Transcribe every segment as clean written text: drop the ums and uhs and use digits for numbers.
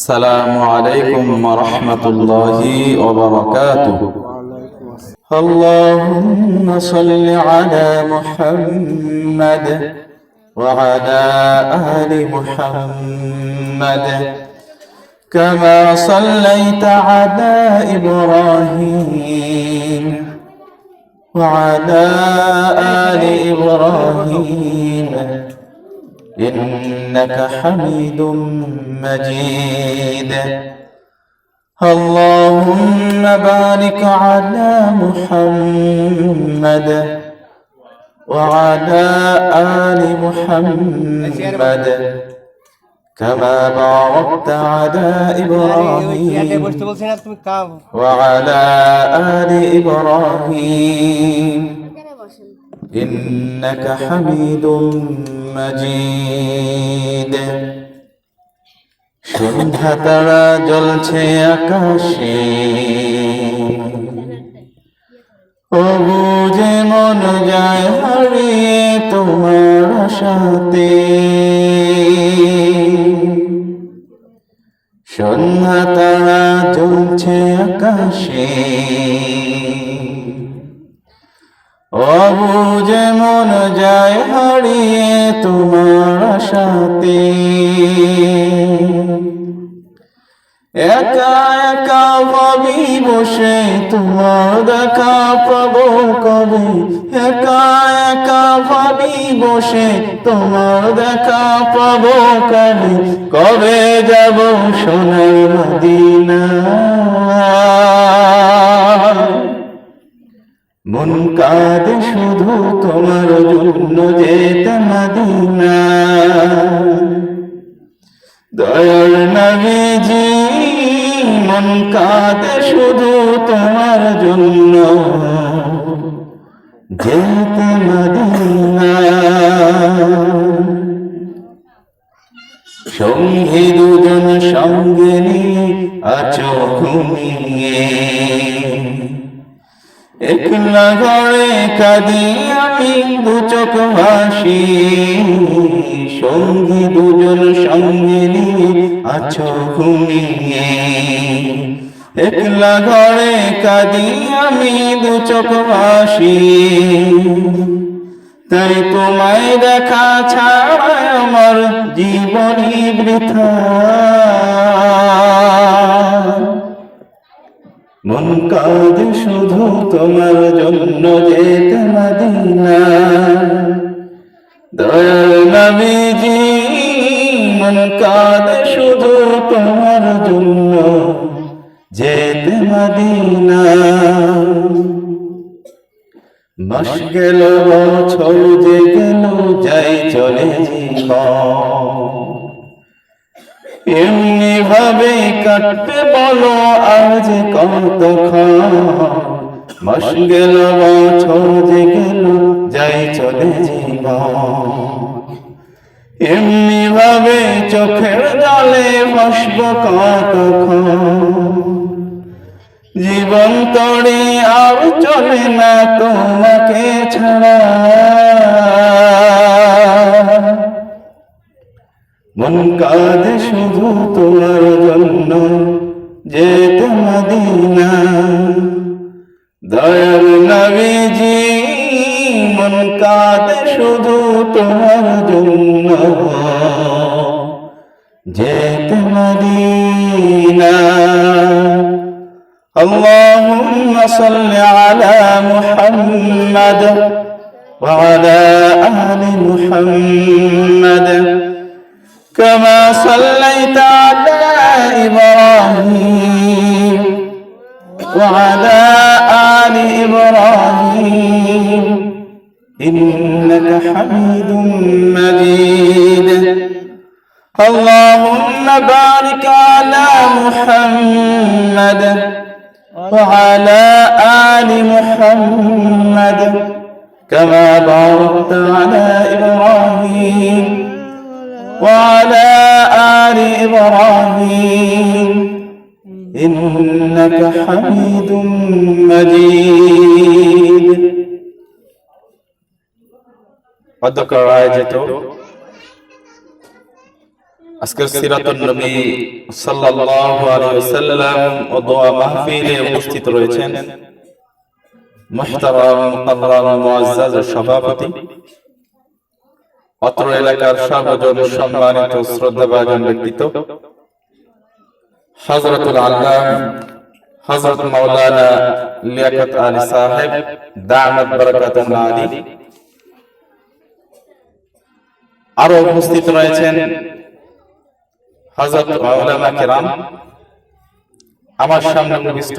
السلام عليكم ورحمة الله وبركاته. اللهم صل على محمد وعلى آل محمد كما صليت على إبراهيم وعلى آل إبراهيم إنك حميد مجيد. اللهم بارك على محمد وعلى آل محمد كما باركت على إبراهيم وعلى آل إبراهيم إنك حميد مجيد. সন্ধ্যা তারা জ্বলছে আকাশে, ও বুঝে মন যায় হারিয়ে তোমার আশাতে। সন্ধ্যা তারা জ্বলছে আকাশে, অবুঝে মন যায় হারিয়ে তোমার আশাতে। একা একা ভাবি বসে তোমার দেখা পাবো কবে। একা একা ভাবি বসে তোমার দেখা পাবো কবে। কবে যাব সোনার মদিনা, মন কাঁদে শুধু তোমার জন্য যেতে মদিনা। দয়ার নবীজি মন কাঁদে শুধু তোমার জন্য যেতে মদিনা। সঙ্গী দুজন সঙ্গে নিয়ে আছো ঘুমিয়ে, একলা ঘরে কাঁদি আমি দু চোখ ভাসি। সঙ্গী দুজন সঙ্গে নিয়ে আছো ঘুমিয়ে, একলা ঘরে কাঁদি আমি দু চোখ ভাসি। তাই তোমায় দেখা ছাড়া আমার জীবনই বৃথা। মন কাঁদে শুধু তোমার জন্য যেতে মদিনা। দয়াল নবীজি মন কাঁদে শুধু তোমার জন্য যেতে মদিনা। মাস গেল বছর যে গেল যাই চলে জীবন, এমনি ভাবে কাটবে বলো আজ কতক্ষণ। মাস গেল বছর যে গেল যাই চলে জীবন, এমনি ভাবে চোখের জলে ভাসব কতক্ষণ। জীবন তড়ি আর চলে না তোমাকে ছাড়া, মন কাঁদে শুধু তোমার জন্য যেতে মদিনা। দয়াল নবীজি মন কাঁদে শুধু তোমার জন্য যেতে মদিনা। اللهم صل على محمد وعلى آل محمد كما صليت على إبراهيم وعلى آل إبراهيم إنك حميد مجيد. اللهم بارك على محمد وعلى آل محمد كما باركت على إبراهيم وعلى آل إبراهيم إنك حميد مجيد. অধ্যক্ষ আয়োজিত আজকের সিরাতুন নবী সাল্লাল্লাহু আলাইহি ওয়াসাল্লাম ও দোয়া মাহফিলে উপস্থিত রয়েছেন মুহতারাম মুকাররম মুআজ্জাজ সভাপতি, অত্র এলাকার সর্বজন সম্মানিত শ্রদ্ধাভাজন ব্যক্তিত্ব হযরতুল আল্লাম হযরত মাওলানা লিয়াকত আলী সাহেব দামাত বারাকাতুহু আলী, আরো উপস্থিত রয়েছেন হযরত উলামা কিরাম, আমার সামনে উপবিষ্ট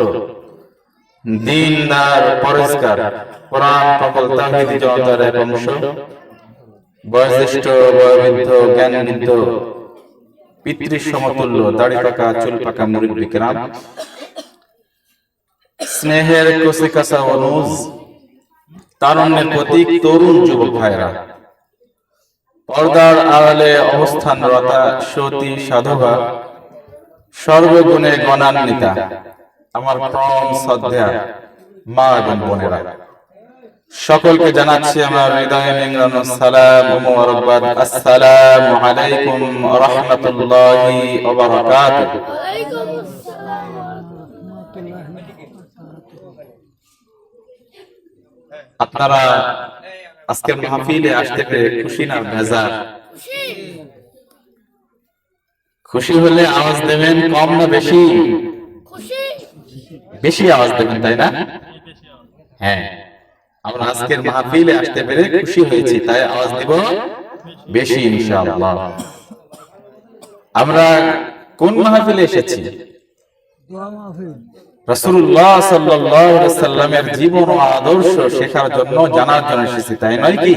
দিনদার পরিষ্কার কোরআন পাগল তাওহীদ জগতের এক অংশ, বয়োজ্যেষ্ঠ বয়োবৃদ্ধ জ্ঞানবৃদ্ধ পিতৃ সমতুল্য দাড়ি পাকা চুল পাকা মুরব্বি কিরাম, স্নেহের কচিকাঁচা অনুজ, তারুণ্যের প্রতীক তরুণ যুবক ভাইরা, পর্দার আড়ালে অবস্থানরতা সতী সাধবা, সর্বগুণে গণান্বিতা আমার পরম শ্রদ্ধা মা এবং বোনেরা, সকলকে জানাচ্ছি আমার হৃদয়ে নিংড়ানো সালাম ও মোবারকবাদ। আসসালামু আলাইকুম ওয়া রাহমাতুল্লাহি ওয়া বারাকাতুহু। আপনারা আজকের মাহফিলে আসতে পেরে খুশি না বেজার? খুশি হলে আওয়াজ দেবেন, কম না বেশি? বেশি আওয়াজ দেবেন, তাই না? হ্যাঁ, আমরা আজকের মাহফিলে আসতে পেরে খুশি হয়েছি, তাই আওয়াজ দেব বেশি ইনশাআল্লাহ। আমরা কোন মাহফিলে এসেছি? রাসূলুল্লাহ সাল্লাল্লাহু আলাইহি ওয়াসাল্লামের জীবন ও আদর্শ শেখার জন্য, জানার জন্য এসেছি, তাই নয় কি?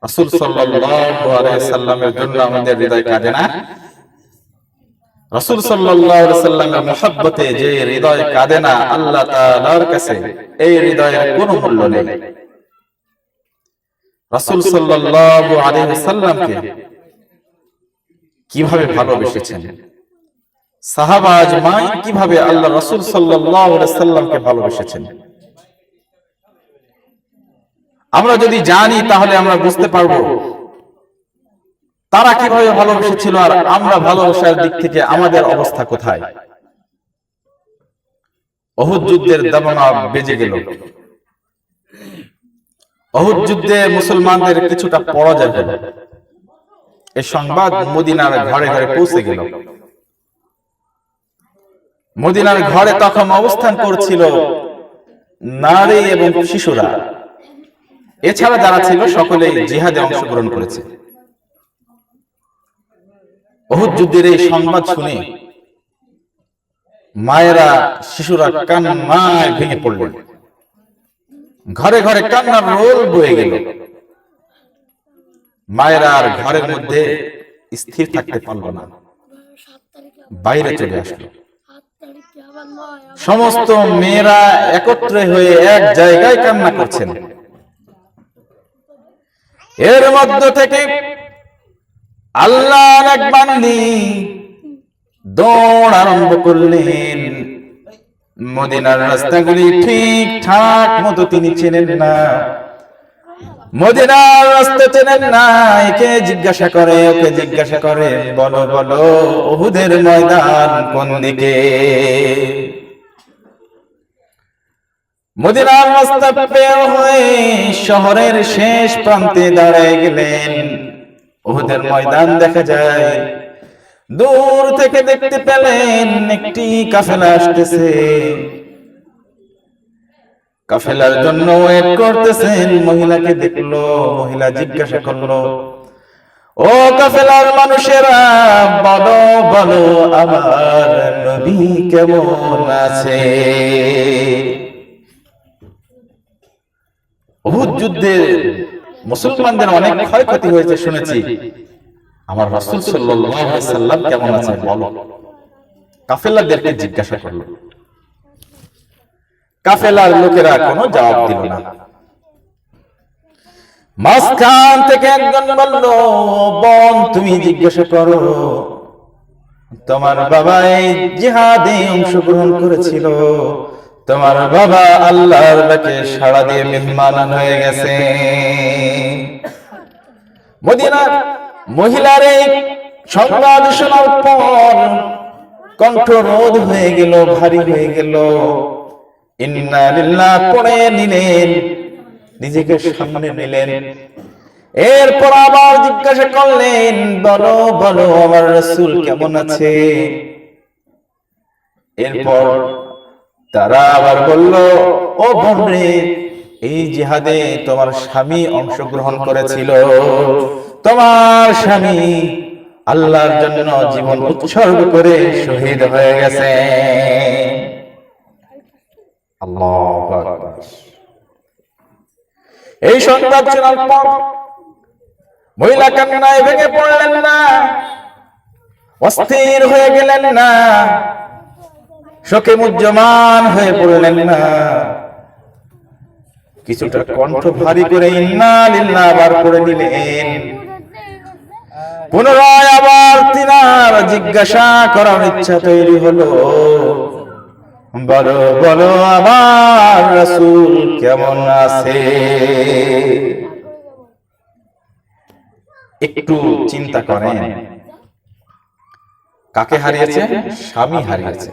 রাসূল সাল্লাল্লাহু আলাইহি ওয়াসাল্লামের জন্য আমাদের হৃদয় কাঁদে না? রাসূল সাল্লাল্লাহু আলাইহি ওয়াসাল্লামের মহব্বতে যে হৃদয় কাঁদে না, আল্লাহ তাআলার কাছে এই হৃদয়ের কোনো মূল্য নেই। রাসূল সাল্লাল্লাহু আলাইহি ওয়াসাল্লামকে কিভাবে ভালোবেসেছেন, সাহাবা আজমাইন কিভাবে আল্লাহ রাসূল সাল্লাল্লাহু আলাইহি ওয়াসাল্লামকে ভালোবেসেছেন, আমরা যদি জানি তাহলে আমরা বুঝতে পারবো তারা কিভাবে ভালোবেসেছিল আর আমরা ভালোবাসার দিক থেকে আমাদের অবস্থা কোথায়। উহুদ যুদ্ধের দামামা বেজে গেল। উহুদ যুদ্ধে মুসলমানদের কিছুটা পরাজয় হলো। এই সংবাদ মদিনার ঘরে ঘরে পৌঁছে গেল। মদিনার ঘরে তখন অবস্থান করছিল নারী এবং শিশুরা, এছাড়া যারা ছিল সকলেই জিহাদে অংশগ্রহণ করেছে। উহুদ যুদ্ধের এই সংবাদ শুনে মায়েরা শিশুরা কান্নায় ভেঙে পড়লেন। ঘরে ঘরে কান্নার রোল বয়ে গেল। মায়েরা আর ঘরের মধ্যে স্থির থাকতে পারল না, বাইরে চলে আসলো। সমস্ত মেয়েরা একত্রে হয়ে এক জায়গায় কান্না করছেন। এর মধ্য থেকে আল্লাহর এক বান্দি দৌড় আরম্ভ করলেন। মদিনার রাস্তাগুলি ঠিকঠাক মতো তিনি চেনেন না, মদিনার রাস্তা চেনেন না। একে জিজ্ঞাসা করে, ওকে জিজ্ঞাসা করে, বলো বলো উহুদের ময়দান কোন দিকে? মদিনার রাস্তা বের হয়ে শহরের শেষ প্রান্তে দাঁড়িয়ে গেলেন। উহুদের ময়দান দেখা যায়। দূর থেকে দেখতে পেলেন একটি কাফেলা আসতেছে। কাফেলার জন্য ওয়েট করতেছেন। মহিলাকে দেখলো, মহিলা জিজ্ঞাসা করলো, ও কাফেলার মানুষেরা, বলো বলো আমার নবী কেমন আছে? উহুদ যুদ্ধে মুসলমানদের অনেক ক্ষয়ক্ষতি হয়েছে শুনেছি, আমার রাসূল সাল্লাল্লাহু আলাইহি ওয়াসাল্লাম কেমন আছে বলো। কাফেলাদেরকে জিজ্ঞাসা করলো। কাফেলার লোকেরা কোনো জবাব দিল না। মাঝখান থেকে একজন বলল, বোন তুমি জিজ্ঞাসা করো, তোমার বাবা এই জিহাদে অংশগ্রহণ করেছিল, তোমার বাবা আল্লাহর ডাকে সাড়া দিয়ে মেহমান হয়ে গেছে। মদিনার মহিলার এই সংবাদ শোনার পর কণ্ঠ রোধ হয়ে গেল, ভারী হয়ে গেল। ইন্না লিল্লাহ পড়ে নিলেন, নিজেকে সামনে নিলেন। এরপর আবার জিজ্ঞাসা করলেন, বলো বলো আমার রাসূল কেমন আছে? এরপর তারা আবার বলল, ও বোন রে, এই জিহাদে তোমার স্বামী অংশগ্রহণ করেছিল, তোমার স্বামী আল্লাহর জন্য জীবন উৎসর্গ করে শহীদ হয়ে গেছে। আল্লাহু আকবার। এই সংবাদ শোনার পর মহিলা কান্নায় ভেঙে পড়লেন না, অস্থির হয়ে গেলেন না, শোকে মুহ্যমান হয়ে পড়লেন না। কিছুটা কণ্ঠ ভারী করে ইন্না লিল্লাহ আবার পড়ে নিলেন। পুনরায় আবার তিনার জিজ্ঞাসা করার ইচ্ছা তৈরি হলো, বলো বলো আমার রাসূল কেমন আছে? একটু চিন্তা করেন, কাকে হারিয়েছে? স্বামী হারিয়েছে।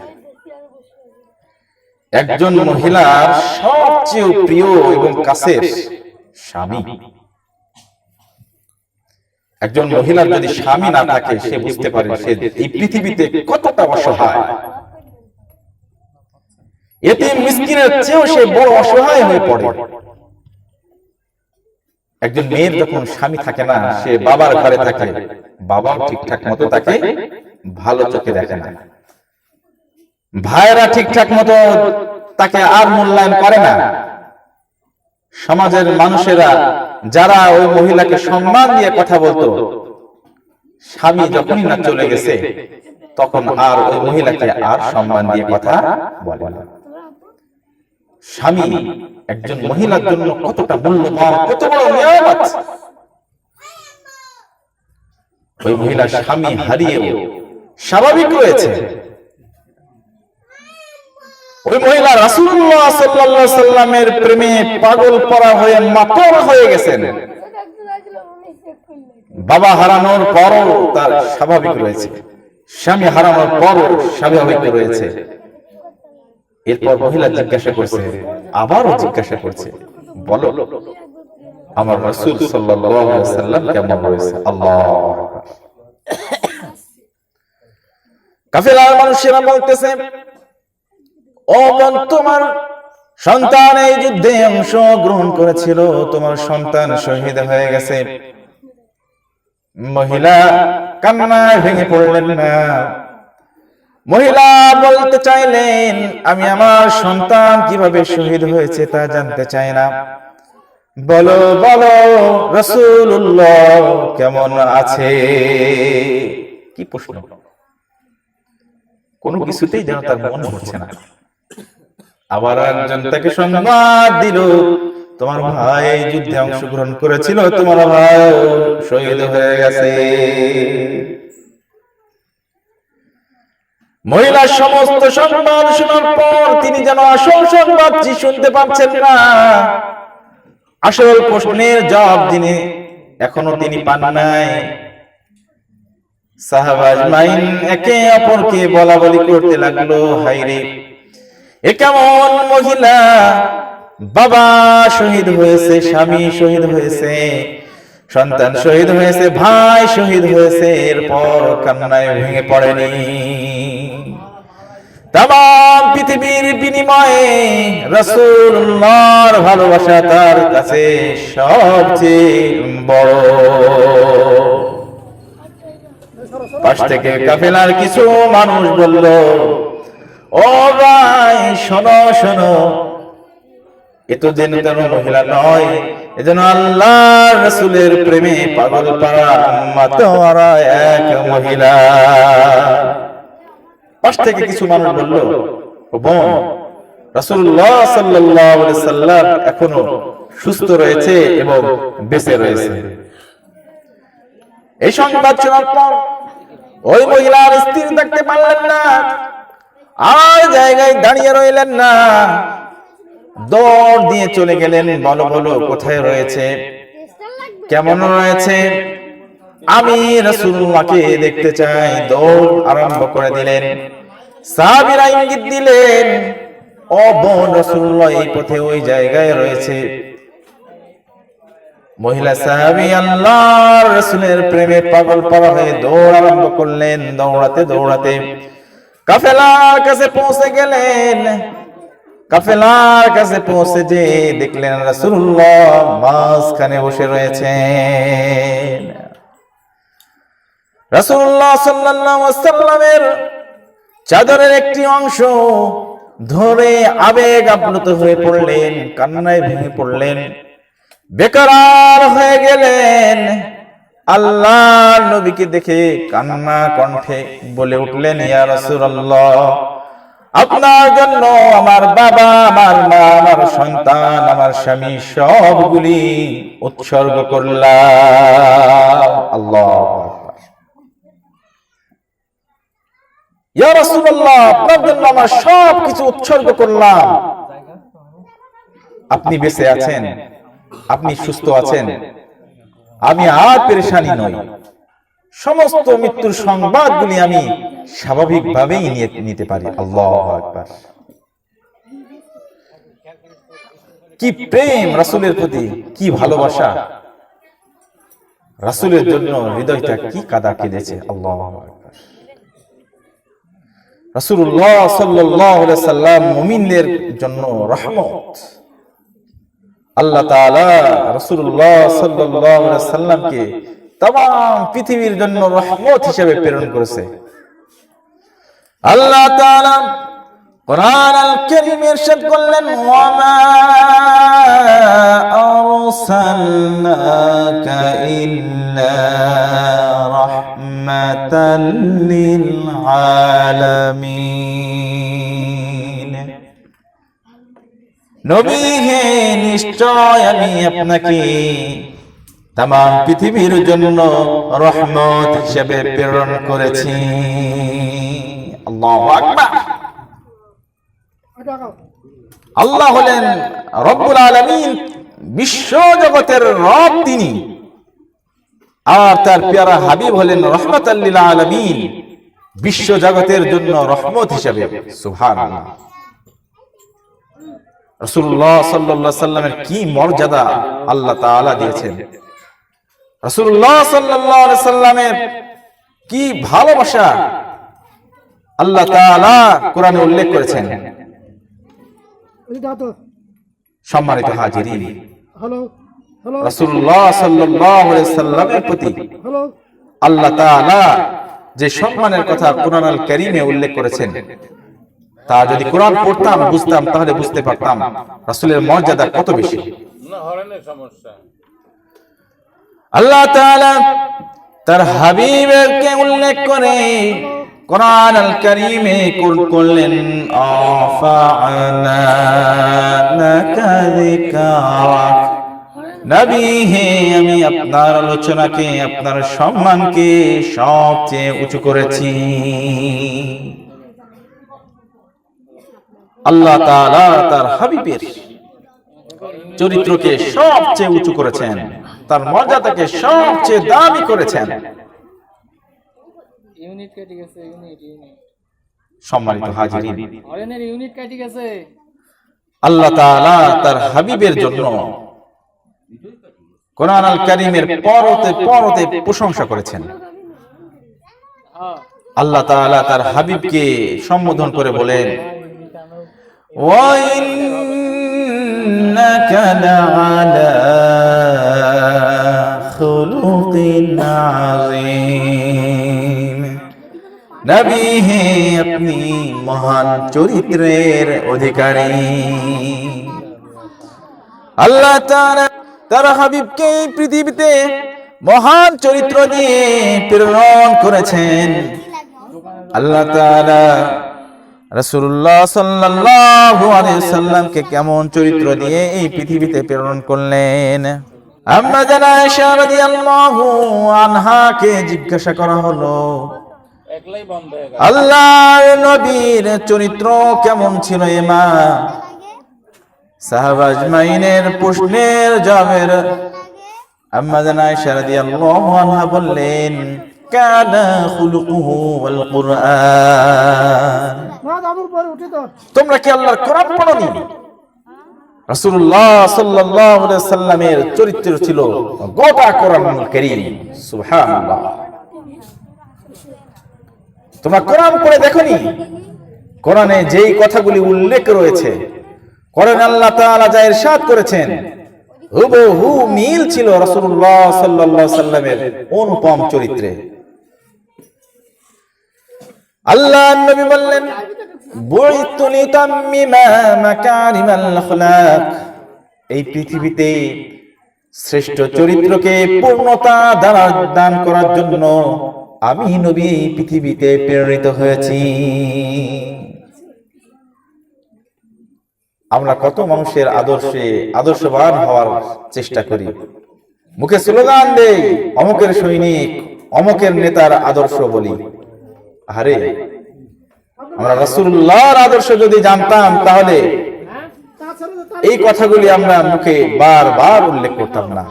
একজন মহিলার সবচেয়ে প্রিয় এবং কাছের স্বামী। একজন মহিলার যদি স্বামী না থাকে, সে বুঝতে পারে সে এই পৃথিবীতে কতটা অসহায়। এতিম মিসকিনের চেয়েও সে বড় অসহায় হয়ে পড়ে। একজন মেয়ের যখন স্বামী থাকে না, সে বাবার ঘরে থাকে, বাবাও ঠিকঠাক মতো তাকে ভালো চোখে দেখে না, ভাইয়েরা ঠিকঠাক মতো তাকে আর মূল্যায়ন করে না। সমাজের মানুষেরা যারা ওই মহিলাকে সম্মান দিয়ে কথা বলতো, স্বামী যখনই না চলে গেছে তখন আর ওই মহিলাকে আর সম্মান দিয়ে কথা বলে না। স্বামী একজন মহিলার জন্য কতটা মূল্যবান, কত বড় নিয়ামত। ওই মহিলার স্বামী হারিয়েও স্বাভাবিক রয়েছে। ওই মহিলা রাসূলুল্লাহ সাল্লাল্লাহু আলাইহি সাল্লামের প্রেমে পাগল পড়া হয়ে মাতর হয়ে গেছেন। বাবা হারানোর পরও তার স্বাভাবিক রয়েছে, স্বামী হারানোর পরও স্বাভাবিক রয়েছে। এরপর মহিলা জিজ্ঞাসা করছে, আবারও জিজ্ঞাসা করছে, বলো আমার রাসূল সাল্লাল্লাহু আলাইহি ওয়াসাল্লাম কেমন রয়েছে? আল্লাহু আকবার। কাফেলার মানুষেরা বলতেছে, ও বোন, তোমার সন্তান এই যুদ্ধে অংশগ্রহণ করেছিল, তোমার সন্তান শহীদ হয়ে গেছে। মহিলা কান্নায় ভেঙে পড়লেন না। মহিলা বলতে চাইলেন, আমি আমার সন্তান কিভাবে শহীদ হয়েছে তা জানতে চাই না, বলো বলো রাসূলুল্লাহ কেমন আছে? কি প্রশ্ন! কোনো কিছুতেই যেন তার মন ভরছে না। আবার একজন তাকে সংবাদ দিল, তোমার ভাই যুদ্ধে অংশগ্রহণ করেছিল, তোমার ভাই শহীদ হয়ে গেছে। মহিলার সমস্ত সংবাদ শোনার পর তিনি যেন আসল সংবাদটি শুনতে পাচ্ছেন না। আসল প্রশ্নের জবাব এখনো তিনি পান নাই। সাহাবা আজমাইন একে অপরকে বলা বলি করতে লাগলো, হায়রে, এ কেমন মহিলা! বাবা শহীদ হয়েছে, স্বামী শহীদ হয়েছে, সন্তান শহীদ হয়েছে, ভাই শহীদ হয়েছে, এরপর কান্নায় ভেঙে পড়েনি। তামাম পৃথিবীর বিনিময়ে রাসূলুল্লাহর ভালোবাসা তার কাছে সবচেয়ে বড়। পাশ থেকে কাফেলার কিছু মানুষ বলল, ও ভাই শোনো শোনো, এ তো যেন তেন মহিলা নয়, এজন্য আল্লাহর রাসূলের প্রেমে পাগল পাড়া মাতোয়ারা এক মহিলা। পাশ থেকে কিছু মানুষ বলল, ও বোন, রাসূলুল্লাহ সাল্লাল্লাহু আলাইহি সাল্লাম এখনো সুস্থ রয়েছে এবং বেঁচে রয়েছে। এই সংবাদ শোনার পর ওই মহিলার স্থির থাকতে পারলেন না, আর জায়গায় দাঁড়িয়ে রইলেন না, দৌড় দিয়ে চলে গেলেন, বলো বলো কোথায় রয়েছে, কেমন রয়েছে? আমি রাসূলুল্লাহকে দেখতে চাই। দৌড় আরম্ভ করে দিলেন। সাহাবীরা ইঙ্গিত দিলেন, ও বোন, রাসূলুল্লাহ এই পথে ওই জায়গায় রয়েছে। মহিলা সাহাবী আল্লাহর রাসূলের প্রেমে পাগল পারা হয়ে দৌড় আরম্ভ করলেন। দৌড়াতে দৌড়াতে কাফেলার কাছে পৌঁছে গেলেন। কাফেলার কাছে পৌঁছে যে দেখলেন রাসূলুল্লাহ মাঝখানে বসে রয়েছেন। রাসূলুল্লাহ সাল্লাল্লাহু আলাইহি ওয়াসাল্লামের চাদরের একটি অংশ ধরে আবেগ আপ্লুত হয়ে পড়লেন, কান্নায় ভেঙে পড়লেন, বেকরার হয়ে গেলেন। আল্লাহর নবীকে দেখে কান্না কণ্ঠে বলে উঠলেন, ইয়া রাসূলুল্লাহ, আপনার জন্য আমার বাবা, আমার মা, আমার সন্তান, আমার স্বামী সবগুলি উৎসর্গ করলাম। আল্লাহু আকবার। ইয়া রাসূলুল্লাহ, আপনার জন্য আমার সবকিছু উৎসর্গ করলাম। আপনি বেঁচে আছেন, আপনি সুস্থ আছেন, আমি আর পেরেশানি নই। সমস্ত মৃত্যুর সংবাদগুলি আমি স্বাভাবিকভাবেই নিতে পারি। আল্লাহু আকবার। কি প্রেম রাসূলের প্রতি, কি ভালোবাসা! রাসূলের জন্য হৃদয়টা কি কাঁদা কেঁদেছে। আল্লাহু আকবার। রাসূলুল্লাহ সাল্লাল্লাহু আলাইহি সাল্লাম মুমিনদের জন্য রহমত। আল্লাহ তাআলা রাসূলুল্লাহ সাল্লাল্লাহু আলাইহি সাল্লামকে तमाम পৃথিবীর জন্য রহমত হিসেবে প্রেরণ করেছে। আল্লাহ তাআলা কুরআন আল কারীম ইরশাদ করলেন, ওয়া মা আরসালনাকা ইল্লা রাহমাতাল লিল আলামিন। নবী হে, নিশ্চয় আমি আপনাকে तमाम পৃথিবীর জন্য রহমত হিসেবে প্রেরণ করেছি। আল্লাহু আকবার। আল্লাহ হলেন রব্বুল আলামিন, বিশ্ব জগতের রব তিনি। আর তার প্যারা হাবিব হলেন রহমাতাল লিল আলামিন, বিশ্ব জগতের জন্য রহমত হিসেবে। সুবহানাল্লাহ। রাসূলুল্লাহ সাল্লাল্লাহু আলাইহি সাল্লামের কি মর্যাদা আল্লাহ তাআলা দিয়েছেন। রাসূলুল্লাহ সাল্লাল্লাহু আলাইহি সাল্লামের কি ভালোবাসা আল্লাহ তাআলা কোরআনে উল্লেখ করেছেন। সম্মানিত হাজিরিন, রাসূলুল্লাহ সাল্লাল্লাহু আলাইহি সাল্লামের প্রতি আল্লাহ তাআলা যে সম্মানের কথা কোরআন আল কারীমে উল্লেখ করেছেন, তা যদি কোরআন পড়তাম বুঝতাম, তাহলে বুঝতে পারতাম রাসূলের মর্যাদা কত বেশি। আল্লাহ তাআলা তার হাবিবকে উল্লেখ করে কোরআন আল কারীমে করলেন, আফা'না লাকা যিকরাক। নবী হে, আমি আপনার আলোচনাকে, আপনার সম্মানকে সবচেয়ে উঁচু করেছি। আল্লাহ তাআলা তার হাবিবের চরিত্রকে সবচেয়ে উঁচু করেছেন, তার মর্যাদাকে সবচেয়ে দামি করেছেন। সম্মানিত হাজিরিন, আল্লাহ তাআলা তার হাবিবের জন্য কোরআন আল কারীমের পরতে পরতে প্রশংসা করেছেন। আল্লাহ তাআলা তার হাবিবকে সম্বোধন করে বলেন, ওয়া ইন্নাকা লাআলা খুলুকিন আযীম। নবী হে, আপনি মহান চরিত্রের অধিকারী। আল্লাহ তাআলা তার হাবিবকে পৃথিবীতে মহান চরিত্র দিয়ে প্রেরণ করেছেন। আল্লাহ তাআলা রাসূলুল্লাহ সাল্লাল্লাহু আলাইহি সাল্লামকে কেমন চরিত্র দিয়ে এই পৃথিবীতে প্রেরণ করলেন। আম্মা জানা আয়েশা রাদিয়াল্লাহু আনহাকে জিজ্ঞাসা করা হলো, আল্লাহর নবীর চরিত্র কেমন ছিল এ মা? সাহাবা আজমাইনের প্রশ্নের জবাবের আম্মা জান আয়েশা রাদিয়াল্লাহু আনহা বললেন, কানা খুলুকুহু ওয়াল কুরআন। তোমরা কি আল্লাহর কোরআন পড়োনি? রাসূলুল্লাহ সাল্লাল্লাহু আলাইহি ওয়াসাল্লামের চরিত্র ছিল গোটা কোরআনুল কারীম। সুবহানাল্লাহ। তোমরা কোরআন পড়ে দেখোনি? কোরআনে যেই কথাগুলি উল্লেখ রয়েছে, কোরআনে আল্লাহ তাআলা যা ইরশাদ করেছেন, হুবহু মিল ছিল রাসূলুল্লাহ সাল্লাল্লাহু আলাইহি ওয়াসাল্লামের অনুপম চরিত্রে। আল্লাহ নবী বললেন, বুইতু লিতাম্মিমা মাকারিমাল আখলাক। এই পৃথিবীতে শ্রেষ্ঠ চরিত্রকে পূর্ণতা দান করার জন্য আমি নবী এই পৃথিবীতে প্রেরিত হয়েছি। আমরা কত মানুষের আদর্শবান হওয়ার চেষ্টা করি, মুখে স্লোগান দেই, অমুকের সৈনিক, অমুকের নেতার আদর্শ বলি। আরে আমরা রাসূলুল্লাহর আদর্শ যদি জানতাম তাহলে এই কথাগুলি আমরা মুখে বারবার উল্লেখ করতাম না।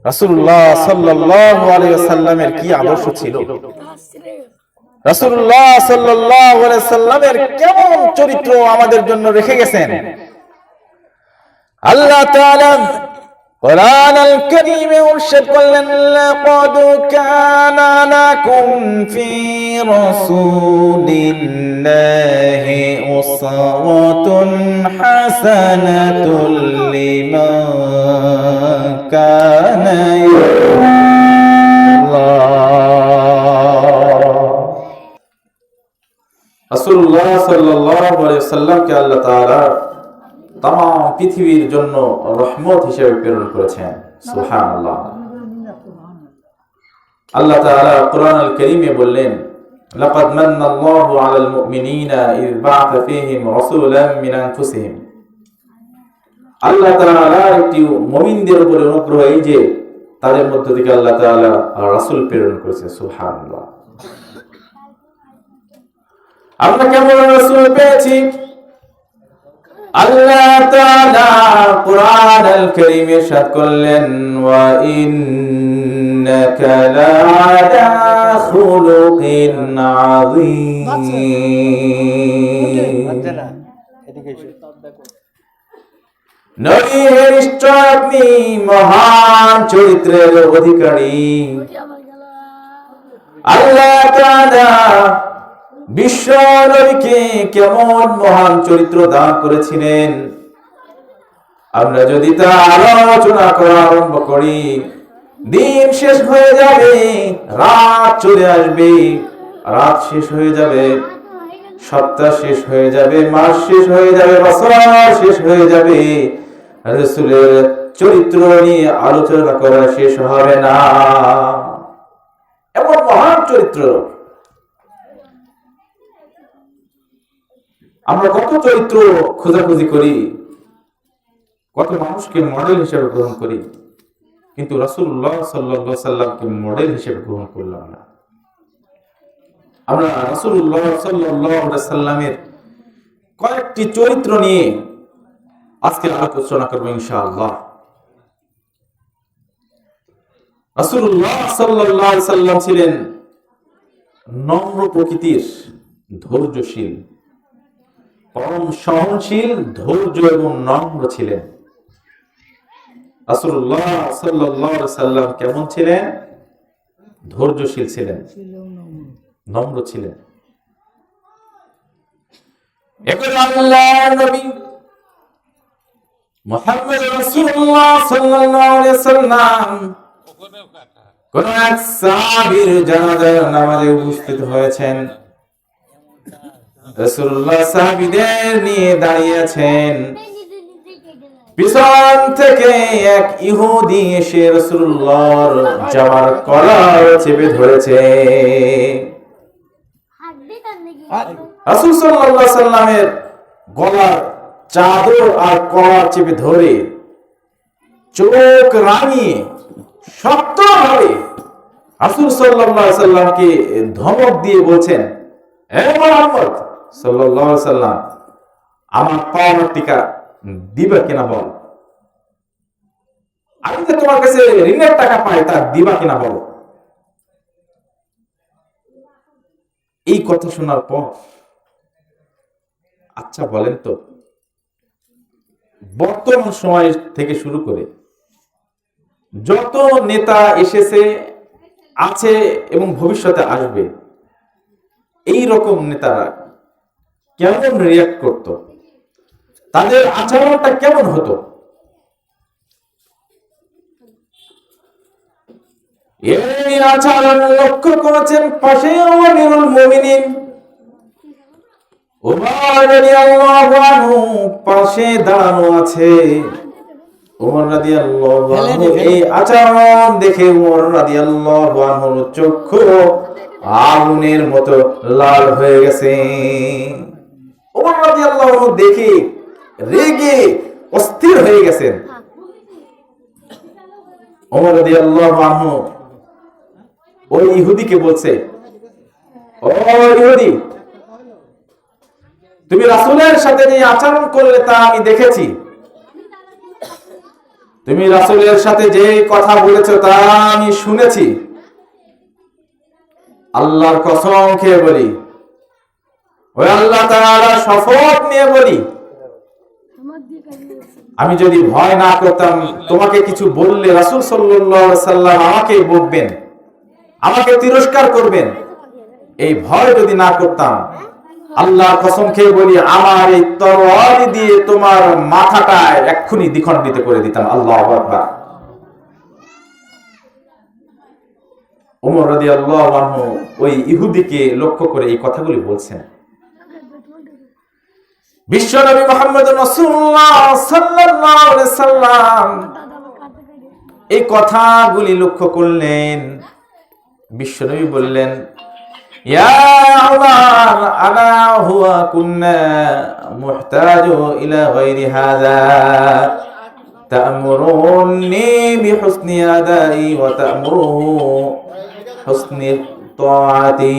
রাসূলুল্লাহ সাল্লাল্লাহু আলাইহি ওয়াসাল্লামের কি আদর্শ ছিল, রাসূলুল্লাহ সাল্লাল্লাহু আলাইহি ওয়াসাল্লামের কেমন চরিত্র আমাদের জন্য রেখে গেছেন। আল্লাহ তাআলা কোরআনুল কারীমে ইরশাদ করলেন, লাকাদ কানা লাকুম ফি রাসূলিল্লাহি উসওয়াতুন হাসানাতুন লিমান কানা রাসূলুল্লাহ সাল্লাল্লাহু আলাইহি ওয়াসাল্লামকে আল্লাহ তাআলা तमाम পৃথিবীর জন্য রহমত হিসেবে প্রেরণ করেছেন। সুবহানাল্লাহ। আল্লাহ তাআলা কোরআনুল কারীমে বললেন, লাকাদ মান্নাল্লাহু আলাল মুমিনিনা ইয বা'আথা ফীহিম রাসূলাম মিন আনফুসিহিম। আল্লাহ তাআলা একটি মুমিনদের উপর অনুগ্রহ এই যে তাদের মধ্য থেকে আল্লাহ তাআলা রাসূল প্রেরণ করেছেন। সুবহানাল্লাহ। আমরা কেমন রাসূল পেয়েছি? আল্লাহ তাআলা কোরআনুল কারীমে ইরশাদ করলেন, ওয়া ইন্নাকা লা'আলা খুলুকিন আযীম। নবী হে, নিশ্চয় আপনি মহান চরিত্রের অধিকারী। আল্লাহ তাআলা বিশ্ব নবীকে কেমন মহান চরিত্র দান করেছিলেন, আমরা যদি তা আলোচনা করা আরম্ভ করি, দিন শেষ হয়ে যাবে, রাত চলে আসবে, রাত শেষ হয়ে যাবে, সপ্তাহ শেষ হয়ে যাবে, মাস শেষ হয়ে যাবে, বছর শেষ হয়ে যাবে, রাসূলের চরিত্র নিয়ে আলোচনা করা শেষ হবে না। এমন মহান চরিত্র। আমরা কত চরিত্র খোঁজাখুঁজি করি, কত মানুষকে মডেল হিসেবে গ্রহণ করি, কিন্তু রাসূলুল্লাহ সাল্লাল্লাহু আলাইহি সাল্লামকে মডেল হিসেবে গ্রহণ করলাম না। আমরা রাসূলুল্লাহ সাল্লাল্লাহু আলাইহি সাল্লামের কয়েকটি চরিত্র নিয়ে আজকে আলোচনা করব ইনশাআল্লাহ। রাসূলুল্লাহ সাল্লাল্লাহু আলাইহি সাল্লাম ছিলেন নম্র প্রকৃতির, ধৈর্যশীল, পরম সহনশীল, ধৈর্য এবং নম্র ছিলেন। রাসূলুল্লাহ সাল্লাল্লাহু আলাইহি সাল্লাম কেমন ছিলেন? ধৈর্যশীল ছিলেন, নম্র ছিলেন। এখন আল্লাহর নবী মুহাম্মদ রাসূলুল্লাহ সাল্লাল্লাহু আলাইহি সাল্লাম কোন এক সাহাবীর জানাজার নামাজে উপস্থিত হয়েছেন। রাসূলুল্লাহ সাহাবীদের নিয়ে দাঁড়িয়ে আছেন। পিছন থেকে এক ইহুদি এসে রাসূলুল্লাহর জামার কলার চেপে ধরেছে। রাসূল সাল্লাল্লাহু আলাইহি সাল্লামের গলার চাদর আর কলার চেপে ধরে চোখ রাঙিয়ে শক্তভাবে রাসূল সাল্লাল্লাহু আলাইহি সাল্লামকে ধমক দিয়ে বলছেন, হে মুহাম্মদ সাল্লাল্লাহু আলাইহি সাল্লাম, আমার পাওয়ার টিকা দিবে কিনা বল। আমি যে তোমার কাছে ঋণের টাকা পাই তা দিবা কিনা বলো। এই কথা শোনার পর আচ্ছা বলেন তো, বর্তমান সময় থেকে শুরু করে যত নেতা এসেছে, আছে এবং ভবিষ্যতে আসবে, এই রকম নেতারা কেমন রিয়াক্ট করত, তাদের আচরণটা কেমন হতো? এই আচরণ লক্ষ্য করেছেন পাশে আমিরুল মুমিনিন ওমর রাদিয়াল্লাহু আনহু পাশে দাঁড়ানো আছে। ওমর রাদিয়াল্লাহু আনহু এই আচরণ দেখে ওমর রাদিয়াল্লাহু আনহুর চক্ষু আগুনের মতো লাল হয়ে গেছে। ওমর রাদিয়াল্লাহু আনহু দেখে রেগে অস্থির হয়ে গেছেন। ওমর রাদিয়াল্লাহু আনহু ওই ইহুদিকে বলছে, ও ইহুদি, তুমি রাসূলের সাথে যে আচরণ করলে তা আমি দেখেছি, তুমি রাসূলের সাথে যে কথা বলেছো তা আমি শুনেছি। আল্লাহর কসম খেয়ে বলি, ওই আল্লাহ তাআলা শপথ নিয়ে বলি, আমি যদি ভয় না করতাম তোমাকে কিছু বললে রাসূল সাল্লাল্লাহু আলাইহি সাল্লাম আমাকে বকবেন, আমাকে তিরস্কার করবেন। এই ভয় যদি না করতাম, আল্লাহর কসম খেয়ে বলি, আমার এই তরবারি দিয়ে তোমার মাথাটা এক্ষুনি দ্বিখণ্ডিত করে দিতাম। আল্লাহু আকবার। ওমর রাদিয়াল্লাহু আনহু ওই ইহুদিকে লক্ষ্য করে এই কথাগুলি বলছেন। বিশ্বনবী মুহাম্মদ রাসূলুল্লাহ সাল্লাল্লাহু আলাইহি সাল্লাম এই কথাগুলি লক্ষ্য করলেন। বিশ্বনবী বললেন, ইয়া উমর আনা হুয়া কুন্না মুহতাজু ইলা গায়রি হাযা তা'মুরুনি বিহুসনি আদাই ওয়া তা'মুরুহু হুসনি তাআতি।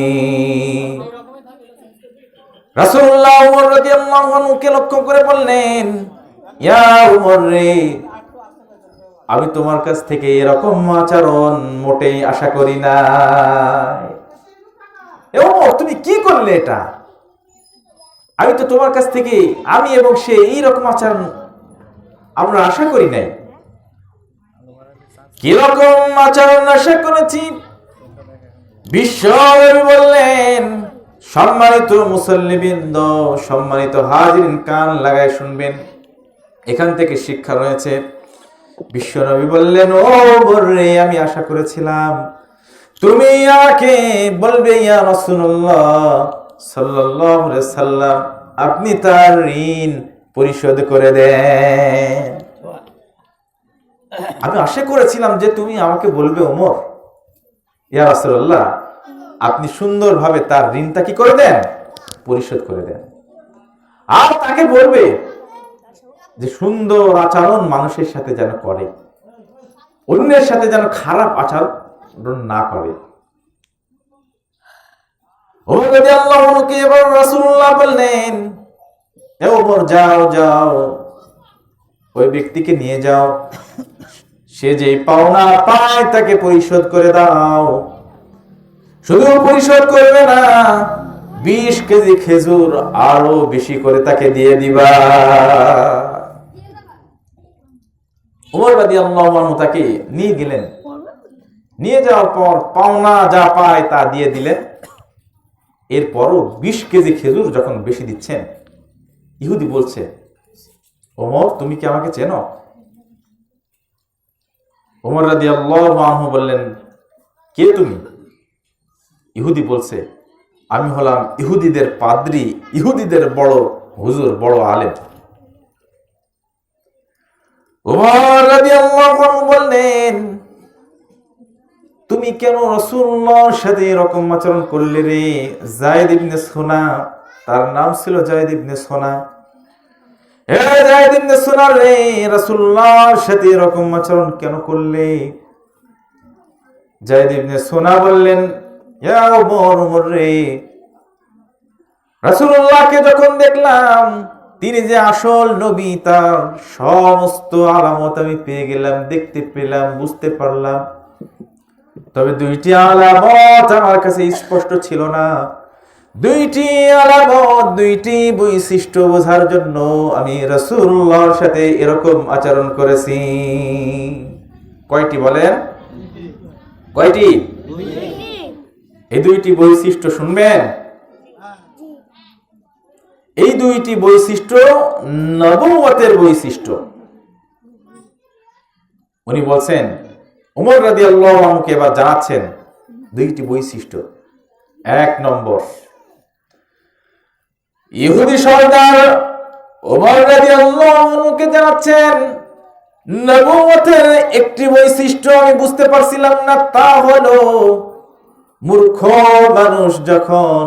রাসূলুল্লাহ ওমর রাদিয়াল্লাহু আনহুকে লক্ষ্য করে বললেন, ইয়া উমর রে, আমি তোমার কাছ থেকে এরকম আচরণ মোটেই আশা করি না। ওমর, তুমি কি করলে এটা? আমি তো তোমার কাছ থেকে, আমি এবং সে এইরকম আচরণ আমরা আশা করি নাই। কিরকম আচরণ আশা করেছি? বিশ্বনবী বললেন, সম্মানিত মুসল্লিবৃন্দ, সম্মানিত হাজিরিন, কান লাগায় শুনবেন, এখান থেকে শিক্ষা রয়েছে। বিশ্বনবী বললেন, ও বর্রে, আমি আশা করেছিলাম তুমি আমাকে বলবে, ইয়া রাসূলুল্লাহ সাল্লাল্লাহু আলাইহি সাল্লাম, আপনি তার ঋণ পরিশোধ করে দেন। আমি আশা করেছিলাম যে তুমি আমাকে বলবে, ওমর, ইয়া রাসূলুল্লাহ, আপনি সুন্দরভাবে তার ঋণটা কি করে দেন, পরিশোধ করে দেন। আর তাকে বলবে যে সুন্দর আচরণ মানুষের সাথে যেন করে, অন্যের সাথে যেন খারাপ আচরণ না করে। ওমর রাদিয়াল্লাহু আনহুকে এবার রাসূলুল্লাহ বললেন, এ ওমর, যাও যাও, ওই ব্যক্তিকে নিয়ে যাও, সে যে পাওনা পায় তাকে পরিশোধ করে দাও। শুধু পরিশোধ করবে না, 20 কেজি খেজুর আরো বেশি করে তাকে দিয়ে দিবা। ওমর রাদিয়াল্লাহু আনহু তাকে নিয়ে গেলেন। নিয়ে যাওয়ার পর পাওনা যা পায় তা দিয়ে দিলেন। এরপরও 20 কেজি খেজুর যখন বেশি দিচ্ছেন, ইহুদি বলছে, ওমর, তুমি কি আমাকে চেনো? ওমর রাদিয়াল্লাহু আনহু বললেন, কে তুমি? ইহুদি বলছে, আমি হলাম ইহুদিদের পাদ্রী, ইহুদিদের বড় হুজুর, বড় আলেম। ওমর রাদিয়াল্লাহু আনহু বললেন, তুমি কেন রাসূলুল্লাহর সাথে এরকম আচরণ করলে রে? যায়েদ ইবনে সুনা, তার নাম ছিল যায়েদ ইবনে সুনা। হে যায়েদ ইবনে সুনা রে, রাসূলুল্লাহর সাথে এরকম আচরণ কেন করলে? যায়েদ ইবনে সুনা বললেন, ইয়া ওমর, ওমর রে, রাসূলুল্লাহকে যখন দেখলাম তিনি যে আসল নবী তার সমস্ত আলামত আমি পেয়ে গেলাম, দেখতে পেলাম, বুঝতে পারলাম। তবে দুইটি আলামত আমার কাছে স্পষ্ট ছিল না। দুইটি আলামত, দুইটি বৈশিষ্ট্য বোঝার জন্য আমি রাসূলুল্লাহর সাথে এরকম আচরণ করেছি। কয়টি বলেন? কয়টি? এই দুইটি বৈশিষ্ট্য শুনবেন। এই দুইটি বৈশিষ্ট্য নবুয়তের বৈশিষ্ট্য। উনি বলছেন, ওমর রাদিয়াল্লাহু আনহুকে এবার জানাচ্ছেন দুইটি বৈশিষ্ট্য। এক নম্বর, ইহুদি সর্দার ওমর রাদিয়াল্লাহু আনহুকে জানাচ্ছেন নবুয়তের একটি বৈশিষ্ট্য আমি বুঝতে পারছিলাম না, তা হলো মূর্খ মানুষ যখন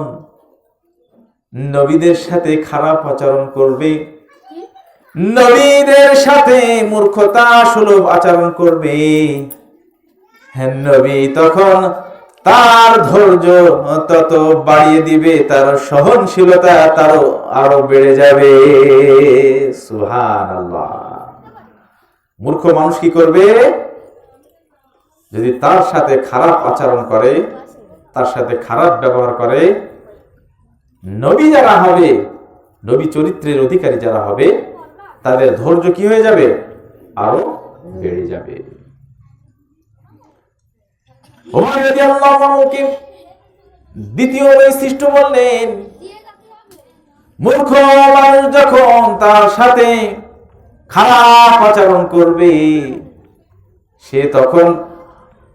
নবীদের সাথে খারাপ আচরণ করবে, নবীদের সাথে মূর্খতা সুলভ আচরণ করবে, হ্যাঁ, নবী তখন তার ধৈর্য তত বাড়িয়ে দিবে, তার সহনশীলতা তার আরো বেড়ে যাবে। সুবহানাল্লাহ। মূর্খ মানুষ কি করবে? যদি তার সাথে খারাপ আচরণ করে, তার সাথে খারাপ ব্যবহার করে, নবী যারা হবে, নবী চরিত্রের অধিকারী যারা হবে, তাদের ধৈর্য কি হয়ে যাবে? আরো বেড়ে যাবে। ওমর রাদিয়াল্লাহু আনহুকে দ্বিতীয় বৈশিষ্ট্য বললেন, মূর্খ মানুষ যখন তার সাথে খারাপ আচরণ করবে, সে তখন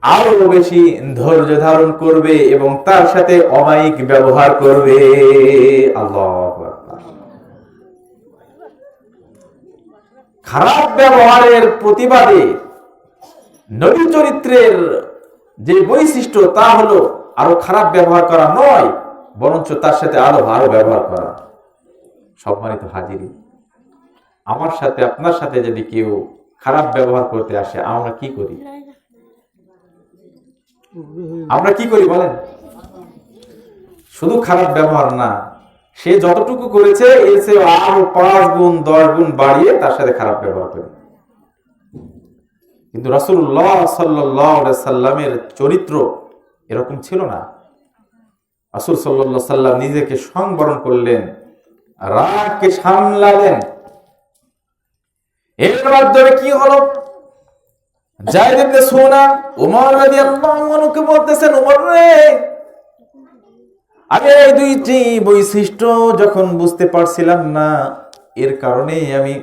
আরো বেশি ধৈর্য ধারণ করবে এবং তার সাথে অমায়িক ব্যবহার করবে। আল্লাহু আকবার। খারাপ ব্যবহারের প্রতিবাদে নবী চরিত্রের যে বৈশিষ্ট্য, তা হলো আরো খারাপ ব্যবহার করা নয়, বরঞ্চ তার সাথে আরো ভালো ব্যবহার করা। সম্মানিত হাজিরি, আমার সাথে আপনার সাথে যদি কেউ খারাপ ব্যবহার করতে আসে, আমরা কি করি? আমরা কি করি বলেন? শুধু খারাপ ব্যবহার না, সে যতটুকু করেছে এর চেয়ে আরো 5 গুণ 10 গুণ বাড়িয়ে তার সাথে খারাপ ব্যবহার করি। কিন্তু রাসূলুল্লাহ সাল্লাল্লাহু আলাইহি সাল্লামের চরিত্র এরকম ছিল না। রাসূল সাল্লাল্লাহু আলাইহি সাল্লাম নিজেকে সংবরণ করলেন, রাগকে সামলালেন। এর মাধ্যমে কি হলো? যায়েদ ইবনে সুনা ওমর রাদিয়াল্লাহু আনহুকে বলতেছেন, ওমর রে, আমি এই দুইটি বৈশিষ্ট্য যখন বুঝতে পারছিলাম না, এর কারণে আমি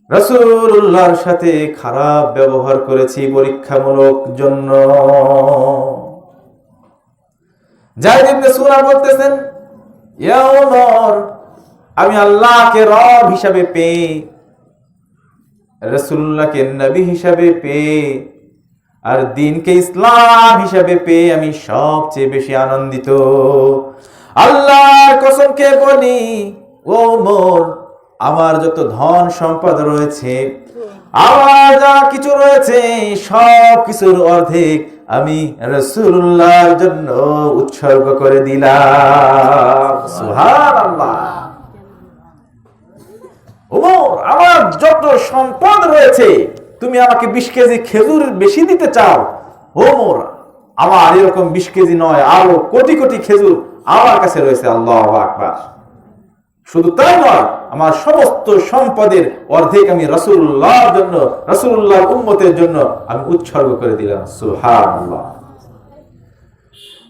রাসূলুল্লাহর সাথে খারাপ ব্যবহার করেছি পরীক্ষামূলক জন্য। যায়েদ ইবনে সুনা বলতেছেন, ইয়া ওমর, আমি আল্লাহকে রব হিসাবে পেয়ে, রাসূলুল্লাহকে নবী হিসাবে পেয়ে, আর দ্বীনকে ইসলাম হিসাবে পেয়ে আমি সবচেয়ে বেশি আনন্দিত। আল্লাহর কসম খেয়ে বলি, ও ওমর, আমার যত ধন সম্পদ রয়েছে, আমার যা কিছু রয়েছে, সব কিছুর অর্ধেক আমি রাসূলুল্লাহর জন্য উৎসর্গ করে দিলাম। সুবহানাল্লাহ। ওমর, আমার যত সম্পদ রয়েছে, তুমি আমাকে 20 কেজি খেজুর বেশি দিতে চাও? ওমর, আমার এরকম 20 কেজি নয়, আরো কোটি কোটি খেজুর আমার কাছে রয়েছে। আল্লাহু আকবার। শুধু তাই নয়, আমার সমস্ত সম্পদের অর্ধেক আমি রাসূলুল্লাহর জন্য, রাসূলুল্লাহর উম্মতের জন্য আমি উৎসর্গ করে দিলাম। সুবহানাল্লাহ।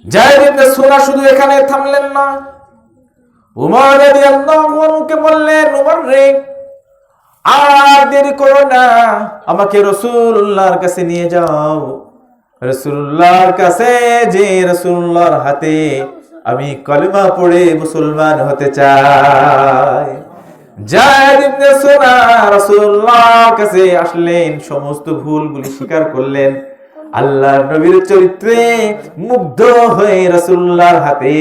যায়েদ ইবনে সুনা শুধু এখানে থামলেন না, উমর রাদিয়াল্লাহু আনহুকে বললেন, উমর রে, আর দেরি করো না, আমাকে রাসূলুল্লাহর কাছে নিয়ে যাও। রাসূলুল্লাহর কাছে যে রাসূলুল্লাহর হাতে আমি কলেমা পড়ে মুসলমান হতে চাই। যায়েদ ইবনে সুনা রাসূলুল্লাহর কাছে আসলেন, সমস্ত ভুলগুলি স্বীকার করলেন, আল্লাহর নবীর চরিত্রে মুগ্ধ হয়ে রাসূলুল্লাহর হাতে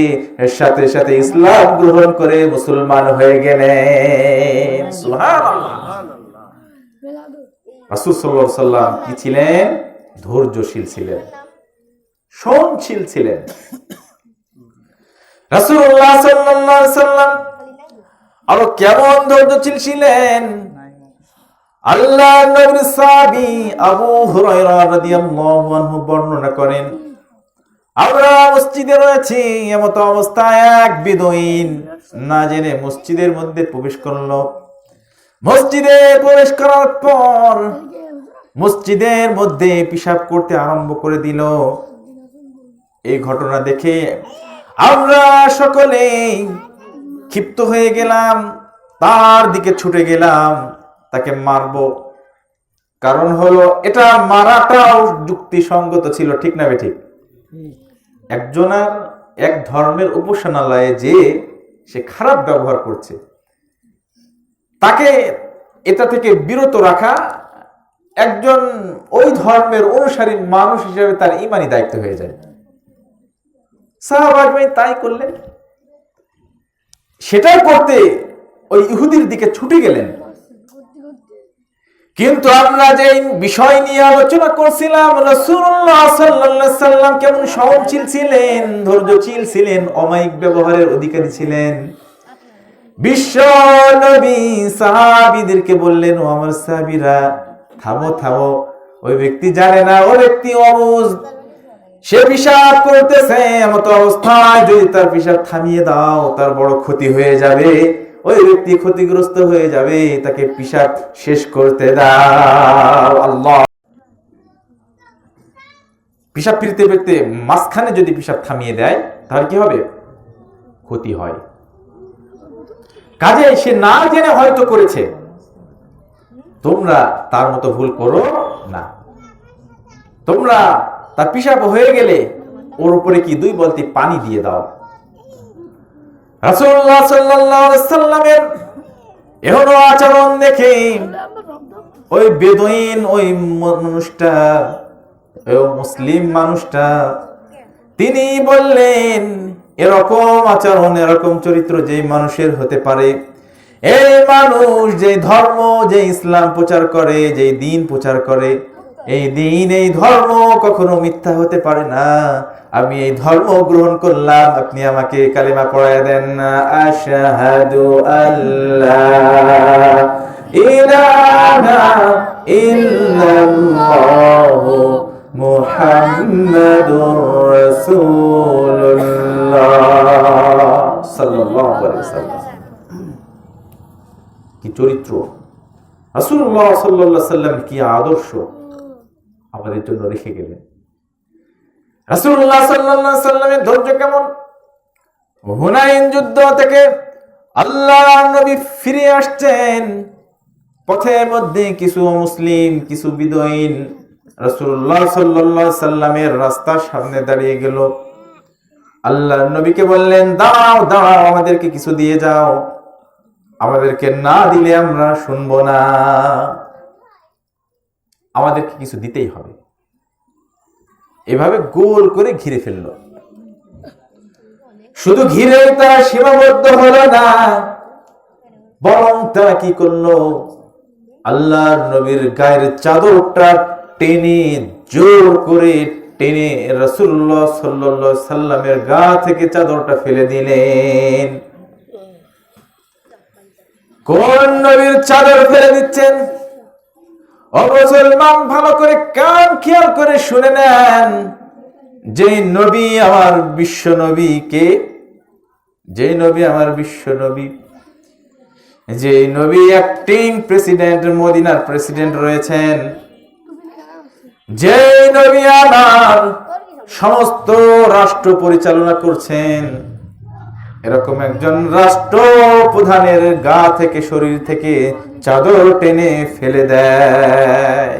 সাথে সাথে ইসলাম গ্রহণ করে মুসলমান হয়ে গেলেন। সুবহানাল্লাহ। রাসূল সাল্লাল্লাহু আলাইহি সাল্লাম কি ছিলেন? ধৈর্যশীল ছিলেন, সহনশীল ছিলেন। রাসূলুল্লাহ সাল্লাল্লাহু আলাইহি সাল্লাম আরো কেমন ধৈর্যশীল ছিলেন। আল্লাহ নবীর সাহাবী আবু হুরায়রা রাদিয়াল্লাহু আনহু বর্ণনা করেন, আমরা মসজিদে রয়েছি, এমত অবস্থায় এক বেদুইন না জেনে মসজিদের মধ্যে প্রবেশ করলো। মসজিদে প্রবেশ করার পর মসজিদের মধ্যে পিশাব করতে আরম্ভ করে দিল। এই ঘটনা দেখে আমরা সকলেই ক্ষিপ্ত হয়ে গেলাম, তার দিকে ছুটে গেলাম, তাকে মারব। কারণ হলো এটা মারাটাও যুক্তিসঙ্গত ছিল, ঠিক না বেঠিক? একজনের এক ধর্মের উপাসনালয়ে যে সে খারাপ ব্যবহার করছে, তাকে এটা থেকে বিরত রাখা একজন ওই ধর্মের অনুসারী মানুষ হিসেবে তার ঈমানি দায়িত্ব হয়ে যায়। সাহাবা তাই করলেন, সেটাই করতে ওই ইহুদির দিকে ছুটে গেলেন। কিন্তু আমরা যে বিষয় নিয়ে আলোচনা করছিলাম, রাসূলুল্লাহ সাল্লাল্লাহু আলাইহি সাল্লাম কেমন সহনশীল ছিলেন, ধৈর্যশীল ছিলেন, অমায়িক ব্যবহারের অধিকারী ছিলেন। বিশ্ব নবী সাহাবীদেরকে বললেন, ও আমার সাহাবীরা, থামো থামো, ওই ব্যক্তি জানে না, ওই ব্যক্তি অবুঝ, সে পিশাব করতেছে, এমত অবস্থায় যদি তার পিশাব থামিয়ে দাও তার বড় ক্ষতি হয়ে যাবে, ওই ব্যক্তি ক্ষতিগ্রস্ত হয়ে যাবে, তাকে পিশাব শেষ করতে দাও। আল্লাহ, পিশাব ফিরতে ফিরতে মাঝখানে যদি পিশাব থামিয়ে দেয় তাহলে কি হবে? ক্ষতি হয়। কাজে সে না জেনে হয়তো করেছে, তোমরা তার মতো ভুল করো না। তোমরা তার পিশাব হয়ে গেলে ওর উপরে কি 2 বালতি পানি দিয়ে দাও। রাসূলুল্লাহ সাল্লাল্লাহু আলাইহি সাল্লামের এমন আচরণ দেখে ওই বেদুইন, ওই মানুষটা, ওই মুসলিম মানুষটা, তিনি বললেন, এরকম আচরণ, এরকম চরিত্র যে মানুষের হতে পারে, এই মানুষ যে ধর্ম, যে ইসলাম প্রচার করে, যে দিন প্রচার করে, এই দিন, এই ধর্ম কখনো মিথ্যা হতে পারে না। আমি এই ধর্ম গ্রহণ করলাম, আপনি আমাকে কালিমা পড়ায় দেন। আশহাদু আল্লা ইলাহা ইল্লাল্লাহু মুহাম্মাদুর রাসূলুল্লাহ সাল্লাল্লাহু আলাইহি ওয়াসাল্লাম। কি চরিত্র! রাসূলুল্লাহ সাল্লাল্লাহু আলাইহি ওয়াসাল্লাম কি আদর্শ আমাদের জন্য রেখে গেলেন। রাসূলুল্লাহ সাল্লাল্লাহু আলাইহি ওয়াসাল্লামের ধৈর্য কেমন! হুনাইন যুদ্ধ থেকে আল্লাহর নবী ফিরে আসছেন, পথের মধ্যে কিছু মুসলিম, কিছু বেদুইন রাসূলুল্লাহ সাল্লাল্লাহু আলাইহি ওয়াসাল্লামের রাস্তার সামনে দাঁড়িয়ে গেল। আল্লাহর নবীকে বললেন, দাঁড়াও দাঁড়াও, আমাদেরকে কিছু দিয়ে যাও, আমাদেরকে না দিলে আমরা শুনবো না, আমাদেরকে কিছু দিতেই হবে। এভাবে গোল করে ঘিরে ফেলল। শুধু ঘিরে তারা সীমাবদ্ধ হলো না, বরং তারা কি করলো, আল্লাহর নবীর গায়ের চাদরটা টেনে, জোর করে টেনে রাসূলুল্লাহ সাল্লাল্লাহু আলাইহি সাল্লামের গা থেকে চাদরটা ফেলে দিলেন। কোন নবীর চাদর ফেলে দিচ্ছেন? ও মুসলমান, ভালো করে কান খেয়াল করে শুনে নেন। যে নবী আমার বিশ্ব নবী কে? যে নবী আমার বিশ্ব নবী, যে নবী অ্যাক্টিং প্রেসিডেন্ট, মদিনার প্রেসিডেন্ট রয়েছেন, যে নবী আমার সমস্ত রাষ্ট্র পরিচালনা করছেন, এরকম একজন রাষ্ট্র প্রধানের গা থেকে, শরীর থেকে চাদর টেনে ফেলে দেয়।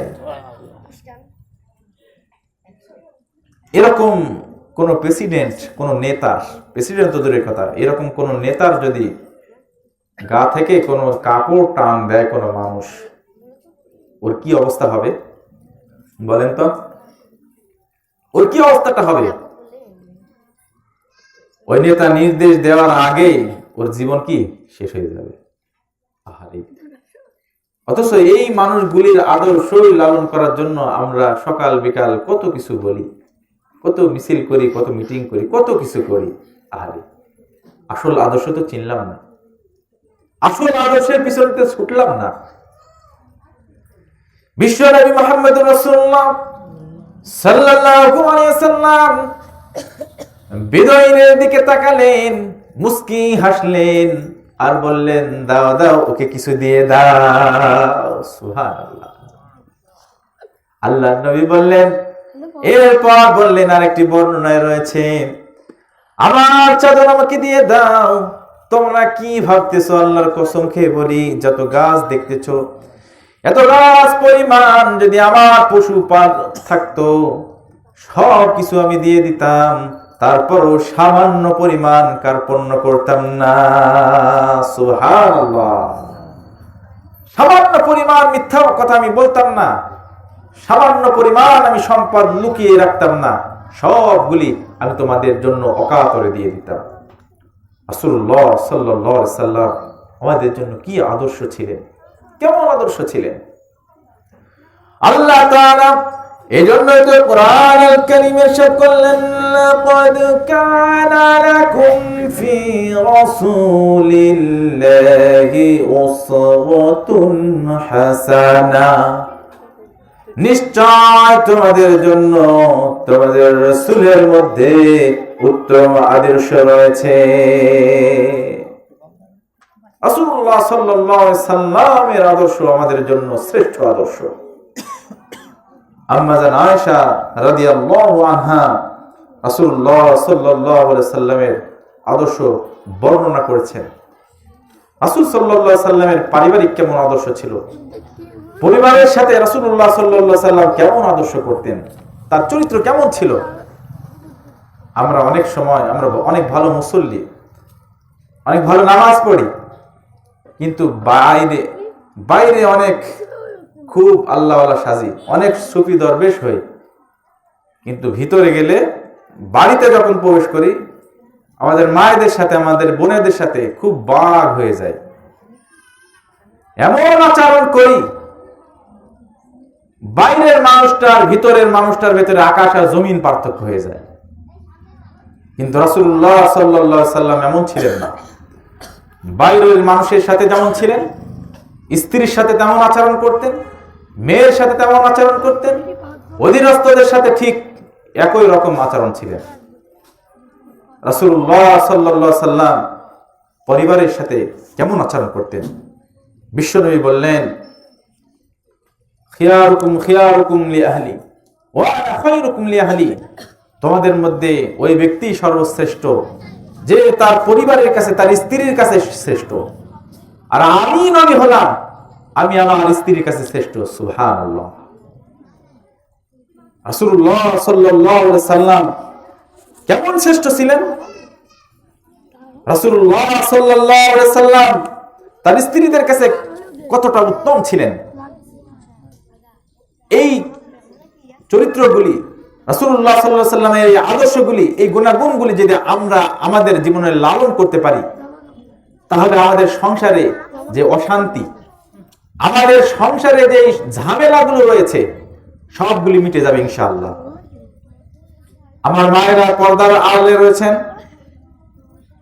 এরকম কোন প্রেসিডেন্ট, কোন নেতার, প্রেসিডেন্ট তো দূরের কথা, এরকম কোন নেতার যদি গা থেকে কোন কাপড় টান দেয় কোন মানুষ, ওর কি অবস্থা হবে বলেন তো? ওর কি অবস্থাটা হবে? ওই নেতা নির্দেশ দেওয়ার আগে ওর জীবন কি শেষ হয়ে যাবে। অথচ এই মানুষগুলির আদর্শই লালন করার জন্য আমরা সকাল বিকাল কত কিছু বলি, কত মিছিল করি, কত মিটিং করি, কত কিছু করি। আসল আদর্শ তো চিনলাম না। আসল আদর্শের পিছনে ছুটলাম না। বিশ্ব নবী মুহাম্মদুর রাসূলুল্লাহ সাল্লাল্লাহু আলাইহি ওয়াসাল্লাম বেদুইনের দিকে তাকালেন, মুস্কি হাসলেন আর বললেন, দাও দাও ওকে কিছু দিয়ে দাও। সুবহানাল্লাহ। আল্লাহর নবী বললেন, এরপর বললেন, আরেকটি বর্ণনায় রয়েছে, আমার চাদর আমাকে দিয়ে দাও। তোমরা কি ভাবতেছো? আল্লাহর কসম খেয়ে বলি, যত গাছ দেখতেছো, এত গাছ পরিমাণ যদি আমার পশু থাকতো, সব কিছু আমি দিয়ে দিতাম, তারপরও সামান্য পরিমাণ কার্পণ্য করতাম না। সুবহানাল্লাহ। সামান্য পরিমাণ মিথ্যা কথা আমি বলতাম না, সামান্য পরিমাণ আমি সম্পদ লুকিয়ে রাখতাম না, সবগুলি আমি তোমাদের জন্য অকাতরে দিয়ে দিতাম। রাসূলুল্লাহ সাল্লাল্লাহু আলাইহি ওয়াসাল্লাম আমাদের জন্য কি আদর্শ ছিলেন, কেমন আদর্শ ছিলেন। আল্লাহ তাআলা এজন্যই তো কোরআনুল কারীমে ইরশাদ করলেন, লাকাদ কানা লাকুম ফি রাসূলিল্লাহি উসওয়াতুন হাসানাহ। নিশ্চয় তোমাদের জন্য তোমাদের রাসূলের মধ্যে উত্তম আদর্শ রয়েছে। রাসূলুল্লাহ সাল্লাল্লাহু আলাইহি সাল্লামের আদর্শ আমাদের জন্য শ্রেষ্ঠ আদর্শ। আম্মা জান আয়েশা রাদিয়াল্লাহু আনহা রাসূলুল্লাহ সাল্লাল্লাহু আলাইহি সাল্লামের আদর্শ বর্ণনা করেছেন। রাসূল সাল্লাল্লাহু আলাইহি সাল্লামের পারিবারিক কেমন আদর্শ ছিল, পরিবারের সাথে রাসূলুল্লাহ সাল্লাল্লাহু আলাইহি সাল্লাম কেমন আদর্শ করতেন, তার চরিত্র কেমন ছিল। আমরা অনেক সময় আমরা অনেক ভালো মুসল্লি, অনেক ভালো নামাজ পড়ি, কিন্তু বাইরে বাইরে অনেক খুব আল্লাহওয়ালা সাজি, অনেক সুফি দরবেশ হই, কিন্তু ভিতরে গেলে, বাড়িতে যখন প্রবেশ করি, আমাদের মায়েদের সাথে আমাদের বোনেদের সাথে খুব বাঘ হয়ে যায়, এমন আচরণ করি, বাইরের মানুষটার ভিতরের মানুষটার ভেতরে আকাশ আর জমিন পার্থক্য হয়ে যায়। কিন্তু রাসূলুল্লাহ সাল্লাল্লাহু আলাইহি সাল্লাম এমন ছিলেন না। বাইরের মানুষের সাথে যেমন ছিলেন, স্ত্রীর সাথে তেমন আচরণ করতেন, মেয়ের সাথে তেমন আচরণ করতেন, অধীনস্থদের সাথে ঠিক একই রকম আচরণ ছিলেন। রাসূলুল্লাহ সাল্লাল্লাহু আলাইহি সাল্লাম পরিবারের সাথে কেমন আচরণ করতেন। বিশ্বনবী বললেন, খিয়ারুকুম খিয়ারুকুম লিআহলি ওয়া আনা খায়রুকুম লিআহলি। তোমাদের মধ্যে ওই ব্যক্তি সর্বশ্রেষ্ঠ যে তার পরিবারের কাছে, তার স্ত্রীর কাছে শ্রেষ্ঠ, আর আমি নবী হলাম, আমি আমার স্ত্রীর কাছে শ্রেষ্ঠ। সুবহানাল্লাহ। রাসূলুল্লাহ সাল্লাল্লাহু আলাইহি সাল্লাম কেমন শ্রেষ্ঠ ছিলেন। রাসূলুল্লাহ সাল্লাল্লাহু আলাইহি সাল্লাম তার স্ত্রীদের কাছে কতটা উত্তম ছিলেন। এই চরিত্রগুলি, রাসূলুল্লাহ সাল্লাল্লাহু আলাইহি সাল্লামের এই আদর্শগুলি, এই গুণাগুণগুলি যদি আমরা আমাদের জীবনে লালন করতে পারি, তাহলে আমাদের সংসারে যে অশান্তি, আমাদের সংসারে যে ঝামেলাগুলো রয়েছে, সবগুলি মিটে যাবে ইনশাআল্লাহ। আমার মায়েরা পর্দার আড়ালে রয়েছেন,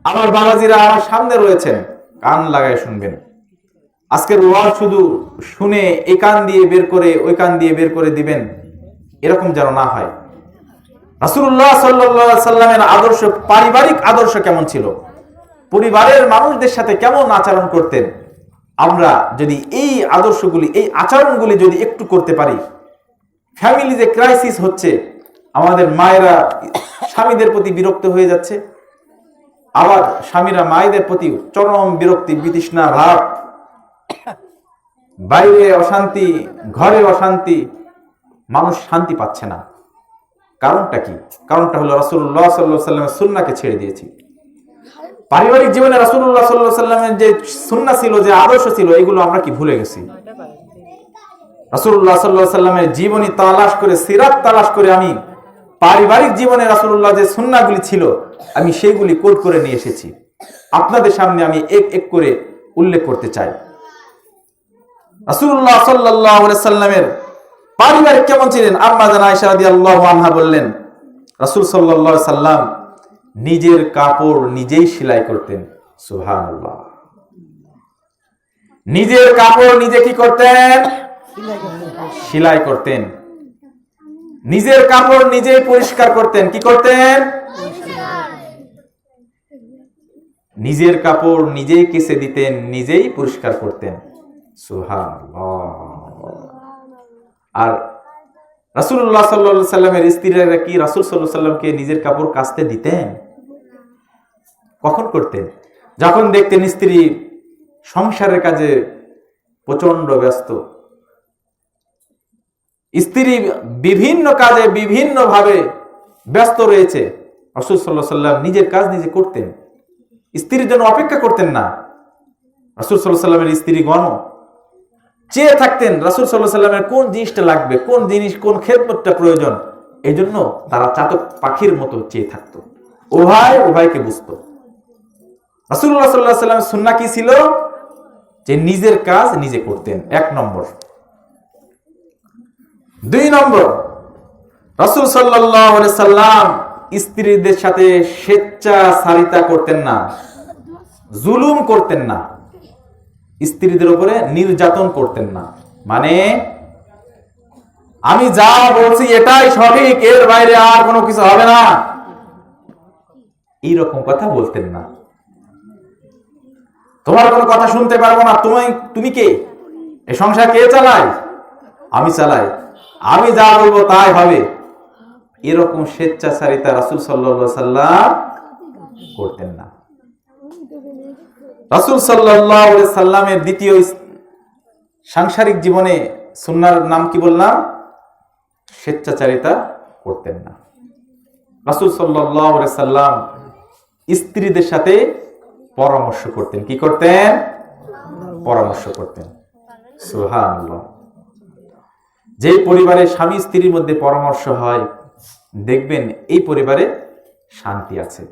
আমার বাবাজিরা আমার সামনে রয়েছেন, কান লাগায় শুনবেন। আজকের ওয়াজ শুধু শুনে এই কান দিয়ে বের করে ওই কান দিয়ে বের করে দিবেন, এরকম যেন না হয়। রাসূলুল্লাহ সাল্লাল্লাহু আলাইহি সাল্লামের আদর্শ, পারিবারিক আদর্শ কেমন ছিল, পরিবারের মানুষদের সাথে কেমন আচরণ করতেন, আমরা যদি এই আদর্শগুলি, এই আচরণগুলি যদি একটু করতে পারি, ফ্যামিলি যে ক্রাইসিস হচ্ছে, আমাদের মায়েরা স্বামীদের প্রতি বিরক্ত হয়ে যাচ্ছে, আবার স্বামীরা মায়েদের প্রতি চরম বিরক্তি, বিতৃষ্ণা ভাব, বাইরে অশান্তি, ঘরে অশান্তি, মানুষ শান্তি পাচ্ছে না। কারণটা কি? কারণটা হলো রাসূলুল্লাহ সাল্লাল্লাহু আলাইহি সাল্লামের সুন্নাহকে ছেড়ে দিয়েছি। পারিবারিক জীবনে রাসূলুল্লাহ সাল্লাল্লাহু আলাইহি সাল্লামের যে সুন্নাহ ছিল, যে আদর্শ ছিল, এগুলো আমরা কি ভুলে গেছি? রাসূলুল্লাহ সাল্লাল্লাহু আলাইহি সাল্লামের জীবনী তালাশ করে, সিরাত তালাশ করে আমি পারিবারিক জীবনে রাসূলুল্লাহ যে সুন্নাহগুলি ছিল, আমি সেইগুলি কোট করে নিয়ে এসেছি। আপনাদের সামনে আমি এক এক করে উল্লেখ করতে চাই। রাসূলুল্লাহ সাল্লাল্লাহু আলাইহি সাল্লামের পারিবারিক কেমন ছিলেন? আম্মা জান আয়েশা রাদিয়াল্লাহু আনহা বললেন, রাসূল সাল্লাল্লাহু আলাইহি সাল্লাম নিজের কাপড় নিজেই সেলাই করতেন। সুবহানাল্লাহ। নিজের কাপড় নিজে কি করতেন? সেলাই করতেন। নিজের কাপড় নিজেই পরিষ্কার করতেন। কি করতেন? নিজের কাপড় নিজেই কেচে দিতেন, নিজেই পরিষ্কার করতেন। সুবহানাল্লাহ। আর রাসূলুল্লাহ সাল্লাল্লাহু আলাইহি সাল্লামের স্ত্রীরা কি রাসূল সাল্লাল্লাহু আলাইহি সাল্লামকে নিজের কাপড় কাচতে দিতেন? কখন করতেন? যখন দেখতেন স্ত্রী সংসারের কাজে প্রচন্ড ব্যস্ত, স্ত্রী বিভিন্ন কাজে বিভিন্ন ভাবে ব্যস্ত রয়েছে, রাসূল সাল্লাল্লাহু আলাইহি সাল্লাম নিজের কাজ নিজে করতেন, স্ত্রীর জন্য অপেক্ষা করতেন না। রাসূল সাল্লাল্লাহু আলাইহি সাল্লামের স্ত্রীগণ চেয়ে থাকতেন রাসূল সাল্লাল্লাহু আলাইহি সাল্লামের কোন জিনিসটা লাগবে, কোন জিনিস, কোন খেদমতটা প্রয়োজন। এই জন্য তারা চাতক পাখির মতো চেয়ে থাকতো। উভয়কে বুঝতো। রাসূলুল্লাহ সাল্লাল্লাহু আলাইহি সাল্লামের সুন্নাহ কি ছিল? যে নিজের কাজ নিজে করতেন, 1 নম্বর। 2 নম্বর, রাসূল সাল্লাল্লাহু আলাইহি সাল্লাম স্ত্রীদের সাথে স্বেচ্ছাচারিতা করতেন না, জুলুম করতেন না, স্ত্রীদের উপরে নির্যাতন করতেন না। মানে আমি যা বলছি এটাই সঠিক, এর বাইরে আর কোনো কিছু হবে না, এইরকম কথা বলতেন না। তোমার কোনো কথা শুনতে পারবো না, তুমি কে? এই সংসার কে চালায়? আমি চালাই, আমি যা বলবো তাই হবে, এরকম স্বেচ্ছাচারিতা রাসূল সাল্লাল্লাহু আলাইহি সাল্লাম করতেন না। রাসূল সাল্লাল্লাহু আলাইহি সাল্লামের দ্বিতীয় সাংসারিক জীবনে সুন্নাহর নাম কি বললাম? স্বেচ্ছাচারিতা করতেন না। রাসূল সাল্লাল্লাহু আলাইহি সাল্লাম স্ত্রীদের সাথে পরামর্শ করতেন। কি করতেন? পরামর্শ করতেন। সুবহানাল্লাহ। যে পরিবারে স্বামী স্ত্রীর মধ্যে পরামর্শ হয়, দেখবেন এই পরিবারে শান্তি আছে।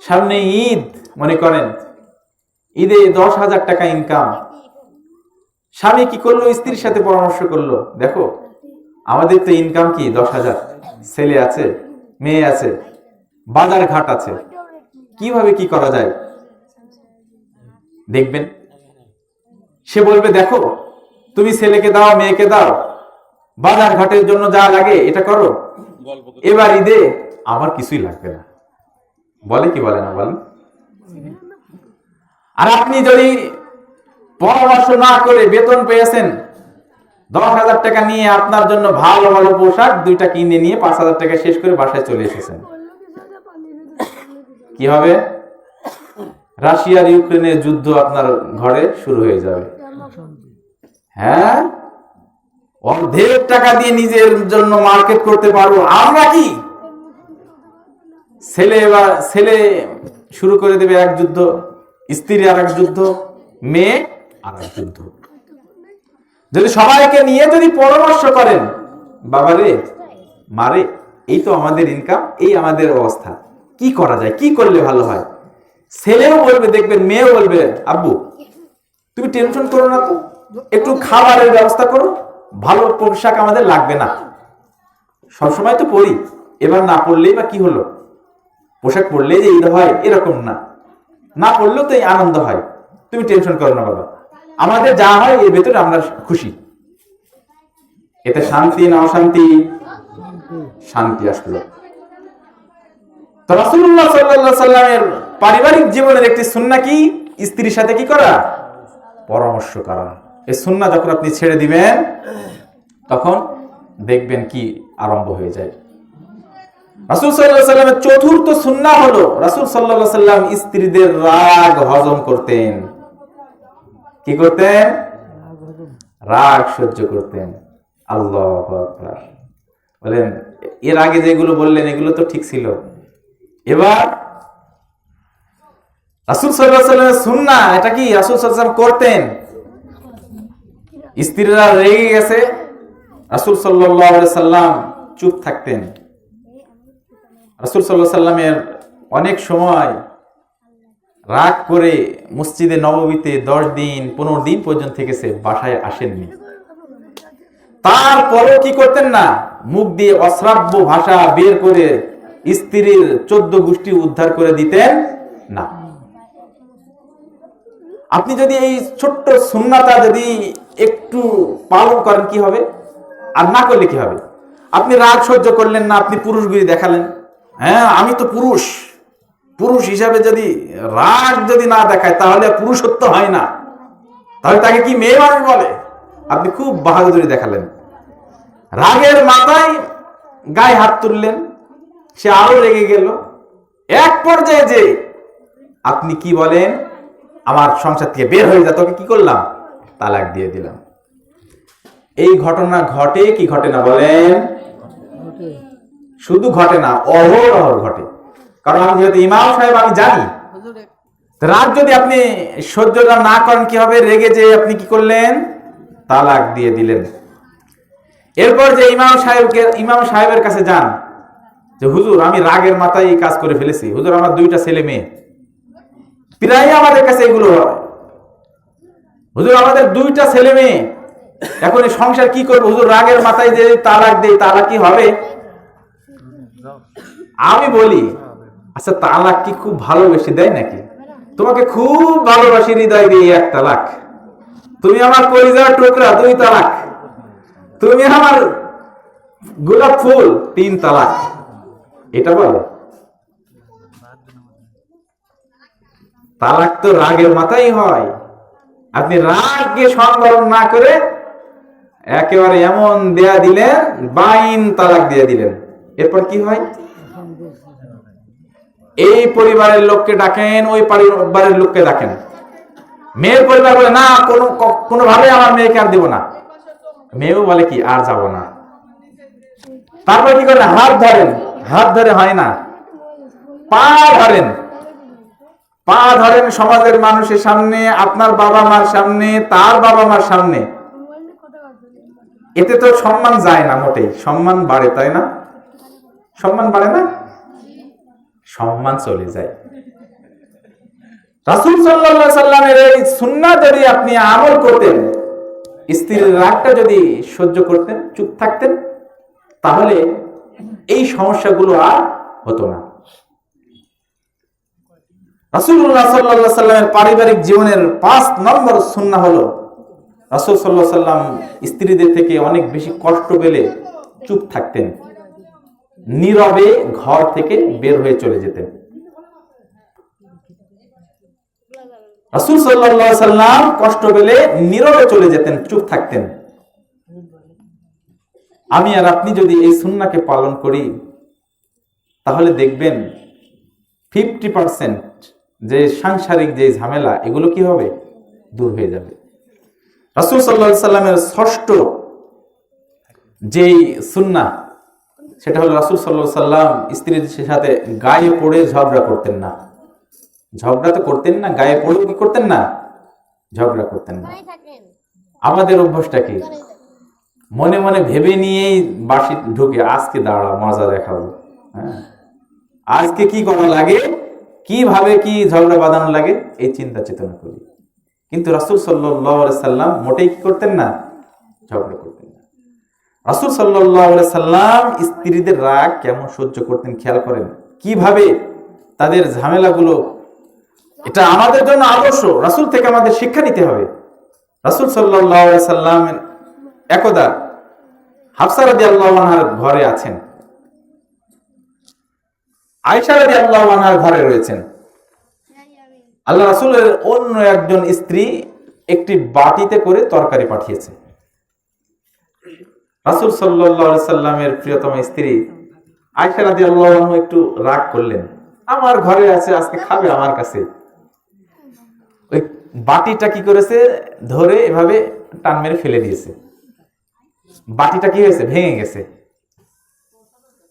সামনে ঈদ, মনে করেন ঈদে 10,000 টাকা ইনকাম, স্বামী কি করলো? স্ত্রীর সাথে পরামর্শ করলো, দেখো আমাদের তো ইনকাম কি 10,000, ছেলে আছে, মেয়ে আছে, বাজার ঘাট আছে, কিভাবে কি করা যায়। দেখবেন সে বলবে, দেখো তুমি ছেলেকে দাও, মেয়েকে দাও, বাজার ঘাটের জন্য যা লাগে এটা করো, এবার ঈদে আমার কিছুই লাগবে না। বলে কি বলে না? বলেন। আর আপনি যদি পরামর্শ না করে বেতন পেয়েছেন, 10,000 টাকা নিয়ে আপনার জন্য ভালো ভালো পোশাক 2টা কিনে নিয়ে 5,000 টাকা শেষ করে বাসায় চলে এসেছেন, কি হবে? রাশিয়ার ইউক্রেনের যুদ্ধ আপনার ঘরে শুরু হয়ে যাবে। হ্যাঁ, অর্ধেক টাকা দিয়ে নিজের জন্য মার্কেট করতে পারবো আমরা। কি ছেলে শুরু করে দেবে এক যুদ্ধ, স্ত্রী আর এক যুদ্ধ, মেয়ে আর এক যুদ্ধ। যদি সবাইকে নিয়ে যদি পরামর্শ করেন, বাবারে মারে, এই তো আমাদের ইনকাম, এই আমাদের অবস্থা, কি করা যায়, কি করলে ভালো হয়। ছেলেও বলবে, দেখবেন মেয়েও বলবে, আব্বু তুমি টেনশন করো না তো, একটু খাবারের ব্যবস্থা করো, ভালো পোশাক আমাদের লাগবে না, সবসময় তো পরি, এবার না পড়লেই বা কি হলো, পোশাক পরলেই যে ঈদ হয় এরকম না, না পড়লেও তো আনন্দ হয়, তুমি টেনশন করো না বাবা, আমাদের যা হয় এর ভেতরে আমরা খুশি। এতে শান্তি না অশান্তি? শান্তি আসলো। তো রাসূলুল্লাহ সাল্লাল্লাহু আলাইহি সাল্লামের পারিবারিক জীবনের একটি সুন্নাহ কি? স্ত্রীর সাথে কি করা? পরামর্শ করা। এই সুন্নাহ যখন আপনি ছেড়ে দিবেন, তখন দেখবেন কি আরম্ভ হয়ে যায়। রাসূল সাল্লাল্লাহু আলাইহি সাল্লামের চতুর্থ সুন্নাহ হলো, রাসূল সাল্লাল্লাহু আলাইহি সাল্লাম স্ত্রীদের রাগ হজম করতেন। কি করতেন? রাগ সহ্য করতেন। আল্লাহু আকবার। বলেন, এর আগে যেগুলো বললেন এগুলো তো ঠিক ছিল, এবার রাসূল সাল্লাল্লাহু আলাইহি সাল্লামের সুন্নাহ, এটা কি রাসূল সাল্লাল্লাহু আলাইহি সাল্লাম করতেন। স্ত্রীরা রেগে গেছে, রাসূল সাল্লাল্লাহু আলাইহি সাল্লাম চুপ থাকতেন। রাসূল সাল্লাল্লাহু আলাইহি সাল্লামের অনেক সময় রাগ করে মসজিদে নববীতে 10 দিন 15 দিন পর্যন্ত থেকেছে, বাসায় আসেননি। তারপরেও কি করতেন না? মুখ দিয়ে অশ্রাব্য ভাষা বের করে স্ত্রীর 14 গোষ্ঠী উদ্ধার করে দিতেন না। আপনি যদি এই ছোট্ট সুন্নাহটা যদি একটু পালন করেন কি হবে, আর না করলে কি হবে? আপনি রাগ সহ্য করলেন না, আপনি পুরুষগিরি দেখালেন, হ্যাঁ আমি তো পুরুষ, পুরুষ হিসাবে যদি রাগ যদি না দেখায় তাহলে পুরুষত্ব হয় না, তাহলে তাকে কি মেয়ে মানুষ বলে? আপনি খুব বাহাদুরি দেখালেন, রাগের মাথায় গায়ে হাত তুললেন, সে আরো রেগে গেল। এক পর্যায়ে যে আপনি কি বলেন, আমার সংসার থেকে বের হয়ে যা, তোকে কি করলাম, তালাক দিয়ে দিলাম। এই ঘটনা ঘটে কি ঘটে না বলেন? শুধু ঘটে না, অহরহ ঘটে। কারণ আমি যেহেতু ইমাম সাহেব, আমি জানি রাগ যদি আপনি সহ্য না করেন কি হবে, রেগে যে আপনি কি করলেন, তালাক দিয়ে দিলেন। এরপর যে ইমাম সাহেবের কাছে যান যে হুজুর আমি রাগের মাথায় এই কাজ করে ফেলেছি, হুজুর আমার 2টা ছেলে মেয়ে, প্রায় আমাদের কাছে এগুলো হয়, হুজুর আমাদের 2টা ছেলে মেয়ে, এখন এই সংসার কি করবো হুজুর, রাগের মাথায় যে তালাক দেই, তালাক কি হবে? আমি বলি আচ্ছা তালাক কি খুব ভালোবেসে দেয় নাকি? তোমাকে খুব ভালোবাসি হৃদয় দিয়ে 1 তালাক, তুমি আমার কলিজার টুকরা 2 তালাক, তুমি আমার গোলাপ ফুল 3 তালাক, এটা বলে? তালাক তো রাগের মাথায় হয়। আপনি রাগকে সংবরণ না করে একেবারে এমন দেয়া দিলেন, 22 তালাক দিয়ে দিলেন। এরপর কি হয়? এই পরিবারের লোককে ডাকেন, ওই পরিবারের লোককে ডাকেন, মেয়ের পরিবার বলে না কোনোভাবে আমার মেয়েকে আর দিব না, মেয়েও বলে কি আর যাব না। তারপর কি করেন, হাত ধরেন, হাত ধরে হয় না, পা ধরেন, পা ধরেন সমাজের মানুষের সামনে, আপনার বাবা মার সামনে, তার বাবা মার সামনে। এতে তো সম্মান যায় না মোটেই, সম্মান বাড়ে, তাই না? সম্মান বাড়ে না, সম্মান চলে যায়। রাসূল সাল্লাল্লাহু আলাইহি সাল্লামের এই সুন্নাহ যদি আপনি আমল করতেন, স্ত্রীর রাগটা যদি সহ্য করতেন, চুপ থাকতেন, তাহলে এই সমস্যাগুলো আর হতো না। রাসূলুল্লাহ সাল্লাল্লাহু আলাইহি সাল্লামের পারিবারিক জীবনের 5 নম্বর সুন্নাহ হলো রাসূল সাল্লাল্লাহু আলাইহি সাল্লাম স্ত্রীদের থেকে অনেক বেশি কষ্ট পেলে চুপ থাকতেন, নীরবে ঘর থেকে বের হয়ে চলে যেতেন। রাসূল সাল্লাল্লাহু আলাইহি সাল্লাম কষ্ট পেলে নীরবে চলে যেতেন, চুপ থাকতেন। আমি আর আপনি যদি এই সুন্নাহকে পালন করি তাহলে দেখবেন 50% যে সাংসারিক যে ঝামেলা, এগুলো কি হবে, দূর হয়ে যাবে। রাসূল সাল্লাল্লাহু আলাইহি সাল্লামের ষষ্ঠ যেই সুন্নাহ, সেটা হলো রাসূল সাল্লাল্লাহু আলাইহি সাল্লাম স্ত্রীদের সাথে গায়ে পড়ে ঝগড়া করতেন না। ঝগড়া তো করতেন না, গায়ে পড়ে কি করতেন না, ঝগড়া করতেন না। আমাদের অভ্যাসটা কি, মনে মনে ভেবে নিয়েই বাসি ঢুকে আজকে দাঁড়া মজা দেখাবো, হ্যাঁ আজকে কি করা লাগে, কিভাবে কি ঝগড়া বাঁধানো লাগে, এই চিন্তা চেতনা করি। কিন্তু রাসূল সাল্লাল্লাহু আলাইহি সাল্লাম মোটেই কি করতেন না, ঝগড়া করতেন না। রাসূল সাল্লাল্লাহু আলাইহি সাল্লাম স্ত্রীদের রাগ কেমন সহ্য করতেন খেয়াল করেন, কিভাবে তাদের ঝামেলাগুলো, এটা আমাদের জন্য আদর্শ, রাসূল থেকে আমাদের শিক্ষা নিতে হবে। রাসূল সাল্লাল্লাহু আলাইহি সাল্লাম একদা হাফসা রাদিয়াল্লাহু আনহার ঘরে আছেন, আয়েশা রাদিয়াল্লাহু আনহার ঘরে রয়েছেন। আল্লাহ রাসূলের অন্য একজন স্ত্রী একটি বাটিতে করে তরকারি পাঠিয়েছে। রাসূল সাল্লাল্লাহু আলাইহি সাল্লামের প্রিয়তম স্ত্রী আয়েশা রাদিয়াল্লাহু আনহা একটু রাগ করলেন, আমার ঘরে আছে, আজকে খাবে আমার কাছে। ওই বাটিটা কি করেছে, ধরে এভাবে টান মেরে ফেলে দিয়েছে। বাটিটা কি হয়েছে, ভেঙে গেছে।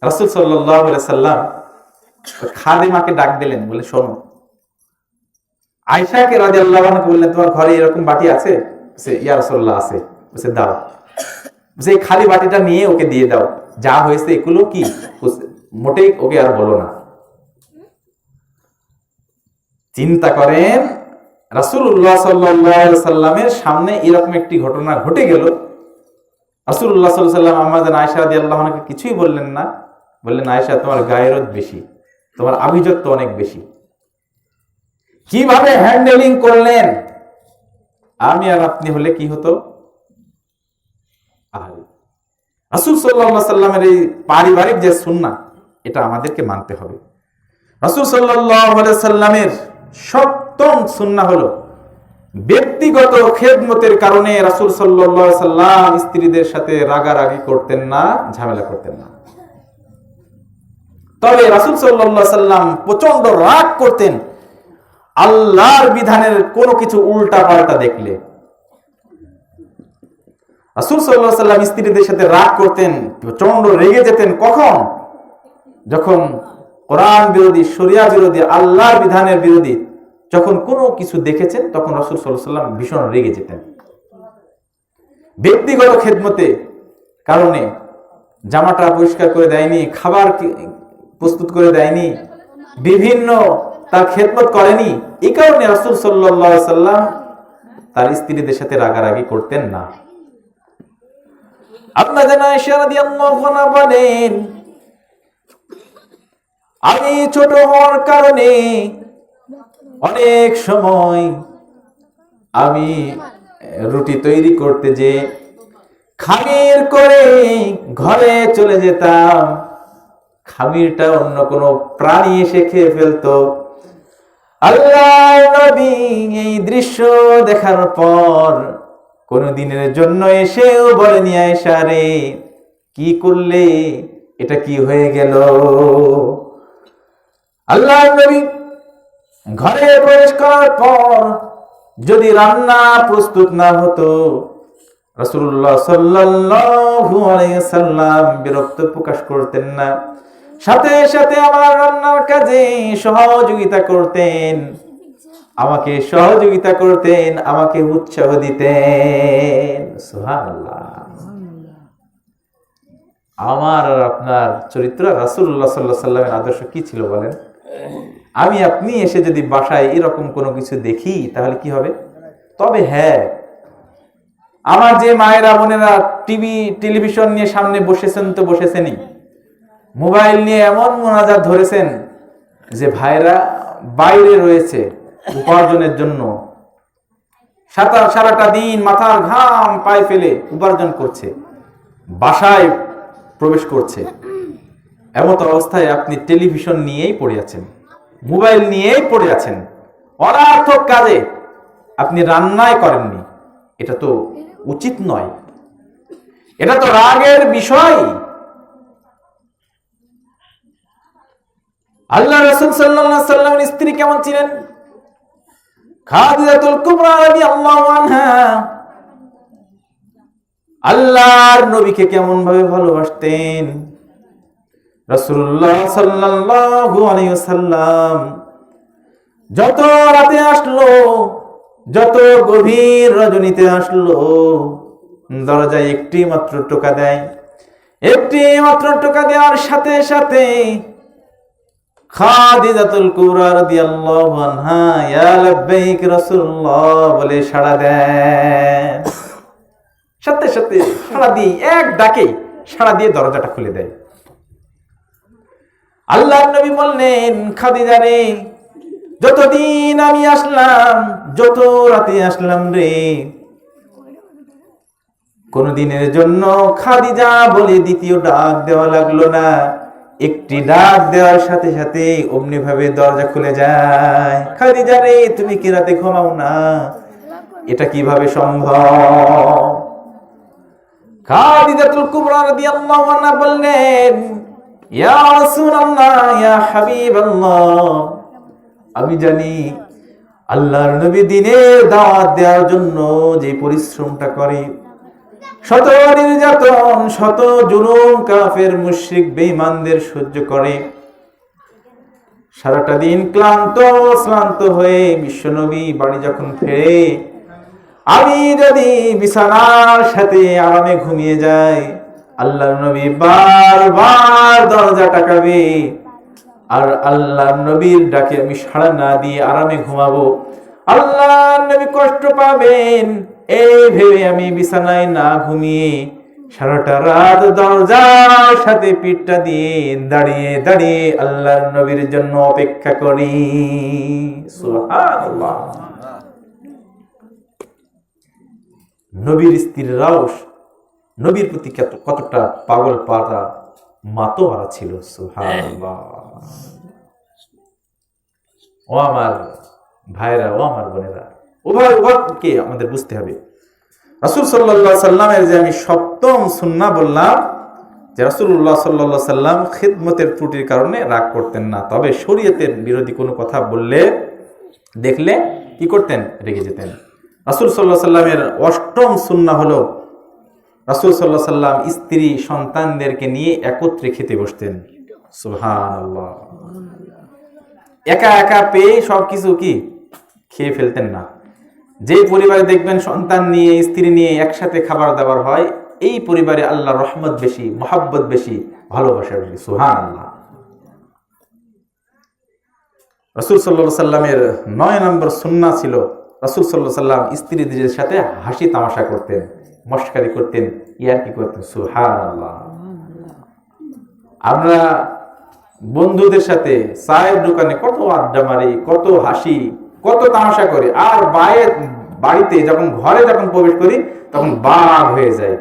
রাসূল সাল্লাল্লাহু আলাইহি সাল্লাম খাদেমাকে ডাক দিলেন, বলে শোনো, আয়েশাকে রাদিয়াল্লাহু আনহা বললেন তোমার ঘরে এরকম বাটি আছে? বলে ইয়া রাসূলুল্লাহ আছে। বলে দাও, বলে এই খালি বাটিটা নিয়ে ওকে দিয়ে দাও, যা হয়েছে এগুলো কি মোটেই ওকে আর বলো না। চিন্তা করেন, রাসূলুল্লাহ সাল্লাল্লাহু আলাইহি সাল্লামের সামনে এরকম একটি ঘটনা ঘটে গেল, রাসূলুল্লাহ সাল্লাল্লাহু আলাইহি সাল্লাম আমাদের আয়েশা রাদিয়াল্লাহু আনহাকে কিছুই বললেন না, বললেন আয়েশা তোমার গায়রত বেশি, তোমার আভিজাত্য অনেক বেশি। কিভাবে হ্যান্ডেলিং করলেন, আমি আর আপনি হলে কি হতো? রাসূল সাল্লাল্লাহু আলাইহি সাল্লামের এই পারিবারিক যে সুন্নাহ, এটা আমাদেরকে মানতে হবে। রাসূল সাল্লাল্লাহু আলাইহি সাল্লামের সপ্তম সুন্নাহ হলো ব্যক্তিগত খেদমতের কারণে রাসূল সাল্লাল্লাহু আলাইহি সাল্লাম স্ত্রীদের সাথে রাগারাগি করতেন না, ঝামেলা করতেন না। তবে রাসূল সাল্লাল্লাহু আলাইহি সাল্লাম প্রচন্ড রাগ করতেন আল্লাহর বিধানের কোনো কিছু উল্টা পাল্টা দেখলে। রাসূল সাল্লাল্লাহু আলাইহি সাল্লাম স্ত্রীদের সাথে রাগ করতেন, প্রচন্ড রেগে যেতেন। কখন? যখন কোরআন বিরোধী, শরিয়া বিরোধী, আল্লাহর বিধানের বিরোধী যখন কোনো কিছু দেখেছেন, তখন রাসূল সাল্লাল্লাহু আলাইহি সাল্লাম ভীষণ রেগে যেতেন। ব্যক্তিগত খেদমতে কারণে জামাটা পরিষ্কার করে দেয়নি, খাবার প্রস্তুত করে দেয়নি, বিভিন্ন তার খেদমত করেনি, এই কারণে রাসূল সাল্লাল্লাহু আলাইহি সাল্লাম তার স্ত্রীদের সাথে রাগারাগি করতেন না। আপনারা জানেন আয়েশা রাদিয়াল্লাহু আনহা বলেন, আমি ছোট হওয়ার কারণে অনেক সময় আমি রুটি তৈরি করতে যে খামির করে ঘরে চলে যেতাম, খামিরটা অন্য কোনো প্রাণী এসে খেয়ে ফেলতো। আল্লাহর নবী এই দৃশ্য দেখার পর কোনদিনের জন্য এসেও বলেনি, আয়েশা রে কি করলে, এটা কি হয়ে গেল? আল্লাহর নবী ঘরে প্রবেশ করার পর যদি রান্না প্রস্তুত না হতো, রাসূলুল্লাহ সাল্লাল্লাহু আলাইহি সাল্লাম বিরক্ত প্রকাশ করতেন না, সাথে সাথে আমার রান্নার কাজে সহযোগিতা করতেন, আমাকে সহযোগিতা করতেন, আমাকে উৎসাহ দিতেন। সুবহানাল্লাহ। আমার আর আপনার চরিত্র রাসূলুল্লাহ সাল্লাল্লাহু আলাইহি সাল্লামের আদর্শ কি ছিল বলেন? আমি আপনি এসে যদি বাসায় এরকম কোনো কিছু দেখি তাহলে কি হবে? তবে হ্যাঁ, আমার যে মায়েরা বোনেরা টেলিভিশন নিয়ে সামনে বসেছেন তো বসেছেনই, মোবাইল নিয়ে এমন মোনাজাত ধরেছেন যে ভাইরা বাইরে রয়েছে উপার্জনের জন্য, সারাটা দিন মাথার ঘাম পায়ে ফেলে উপার্জন করছে, বাসায় প্রবেশ করছে, এমত অবস্থায় আপনি টেলিভিশন নিয়েই পড়ে আছেন, মোবাইল নিয়েই পড়ে আছেন, অনার্থক কাজে আপনি রান্নাই করেননি। এটা তো উচিত নয়, এটা তো রাগের বিষয়। আল্লাহ রাসূল সাল্লাল্লাহু আলাইহি সাল্লামের স্ত্রী কেমন ছিলেন? খাদিজাতুল কুবরা রাদিয়াল্লাহু আনহা আল্লাহর নবীকে কেমন ভাবে ভালোবাসতেন। রাসূলুল্লাহ সাল্লাল্লাহু আলাইহি ওয়াসাল্লাম যত রাতে আসলো, যত গভীর রজনীতে আসলো, দরজায় একটি মাত্র টোকা দেয়, একটি মাত্র টোকা দেওয়ার সাথে সাথে খাদিজাতুল কুবরা রাদিয়াল্লাহু আনহা ইয়া লাব্বাইক রাসূলুল্লাহ বলে সাড়া দেন। সাথে সাথে সাড়া দিয়ে, এক ডাকে সাড়া দিয়ে দরজাটা খুলে দেয়। আল্লাহর নবী বললেন, খাদিজা রে, যতদিন আমি আসলাম, যত রাতে আসলাম রে, কোনদিনের জন্য খাদিজা বলে দ্বিতীয় ডাক দেওয়া লাগলো না। একটি ডাক দেওয়ার সাথে সাথে অমনি ভাবে দরজা খুলে যায়। খাদিজা রে, তুমি কি রাতে ঘুমাও না? এটা কিভাবে সম্ভব? খাদিজাতুল কুবরা রাদিয়াল্লাহু আনহা বললেন, ইয়া রাসূলুল্লাহ, ইয়া হাবিবাল্লাহ, আমি জানি আল্লাহর নবী দ্বীনের দাওয়াত দেওয়ার জন্য যে পরিশ্রমটা করে, শত নির্যাতন, শত জুলুম কাফের মুশরিক বেঈমানদের সহ্য করে, সারাটা দিন ক্লান্ত হয়ে বিশ্বনবী বাড়ি যখন ফেরে, আমি যদি বিছানার সাথে আরামে ঘুমিয়ে যাই, আল্লাহর নবী বারবার দরজা টাকাবে, আর আল্লাহর নবীর ডাকে আমি সাড়া না দিয়ে আরামে ঘুমাবো, আল্লাহর নবী কষ্ট পাবেন, এই ভেবে আমি বিছানায় না ঘুমিয়ে সারাটা রাত দরজার সাথে পিঠটা দিয়ে দাঁড়িয়ে দাঁড়িয়ে আল্লাহর নবীর জন্য অপেক্ষা করি। সুবহানাল্লাহ। নবীর স্ত্রীরাও নবীর প্রতি কতটা পাগল পাতা মাতোয়ারা ছিল। সুবহানাল্লাহ। ও আমার ভাইরা, ও আমার বোনেরা, উভয়কে আমাদের বুঝতে হবে। রাসূল সাল্লাল্লাহু আলাইহি সাল্লামের যে আমি সপ্তম সুন্নাহ বললাম, যে রাসূলুল্লাহ সাল্লাল্লাহু আলাইহি সাল্লাম খিদমতের ত্রুটির কারণে রাগ করতেন না, তবে শরীয়তের বিরোধী কোনো কথা বললে দেখলে কি করতেন? রেগে যেতেন। রাসূল সাল্লাল্লাহু আলাইহি সাল্লামের অষ্টম সুন্নাহ হলো রাসূল সাল্লাল্লাহু আলাইহি সাল্লাম স্ত্রী সন্তানদেরকে নিয়ে একত্রে খেতে বসতেন। সুবহানাল্লাহ। একা একা পেয়ে সবকিছু কি খেয়ে ফেলতেন না। যে পরিবারে দেখবেন সন্তান নিয়ে স্ত্রী নিয়ে একসাথে খাবার দাবার হয়, এই পরিবারে আল্লাহর রহমত বেশি, মহব্বত বেশি, ভালোবাসা বেশি। সুবহানাল্লাহ। রাসূল সাল্লাল্লাহু আলাইহি সাল্লামের 9 নম্বর সুন্নাহ ছিল রাসূল সাল্লাল্লাহু আলাইহি সাল্লাম স্ত্রীদের সাথে হাসি তামাশা করতেন, মশকারি করতেন, ইয়ার্কি করতেন। সুবহানাল্লাহ। আমরা বন্ধুদের সাথে চায়ের দোকানে কত আড্ডা মারি, কত হাসি, কত তামাশা করি, আর বাড়িতে যখন ঘরে যখন প্রবেশ করি তখন বাঘ হয়ে যায়।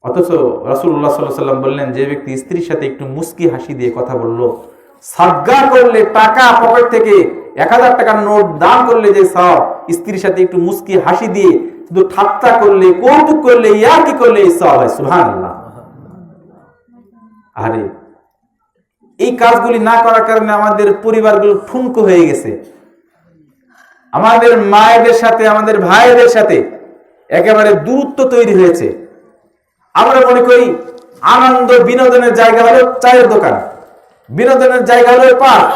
অথচ রাসূলুল্লাহ সাল্লাল্লাহু আলাইহি সাল্লাম বললেন, যে ব্যক্তি স্ত্রীর সাথে একটু মুস্কি হাসি দিয়ে কথা বললো, সাদকা করলে, টাকা পকেট থেকে 1000 টাকার নোট দান করলে যে সওয়াব, স্ত্রীর সাথে একটু মুস্কি হাসি দিয়ে শুধু ঠাট্টা করলে, কৌতুক করলে, ইয়ার্কি করলে এই সওয়াব হয়। সুবহানাল্লাহ। আরে এই কাজগুলি না করার কারণে আমাদের পরিবারগুলো ঠুনকো হয়ে গেছে। আমাদের মায়েদের সাথে, আমাদের ভাইদের সাথে একেবারে দূরত্ব তৈরি হয়েছে। আমরা মনে করি আনন্দ বিনোদনের জায়গা হলো চায়ের দোকান, বিনোদনের জায়গা হলো পার্ক,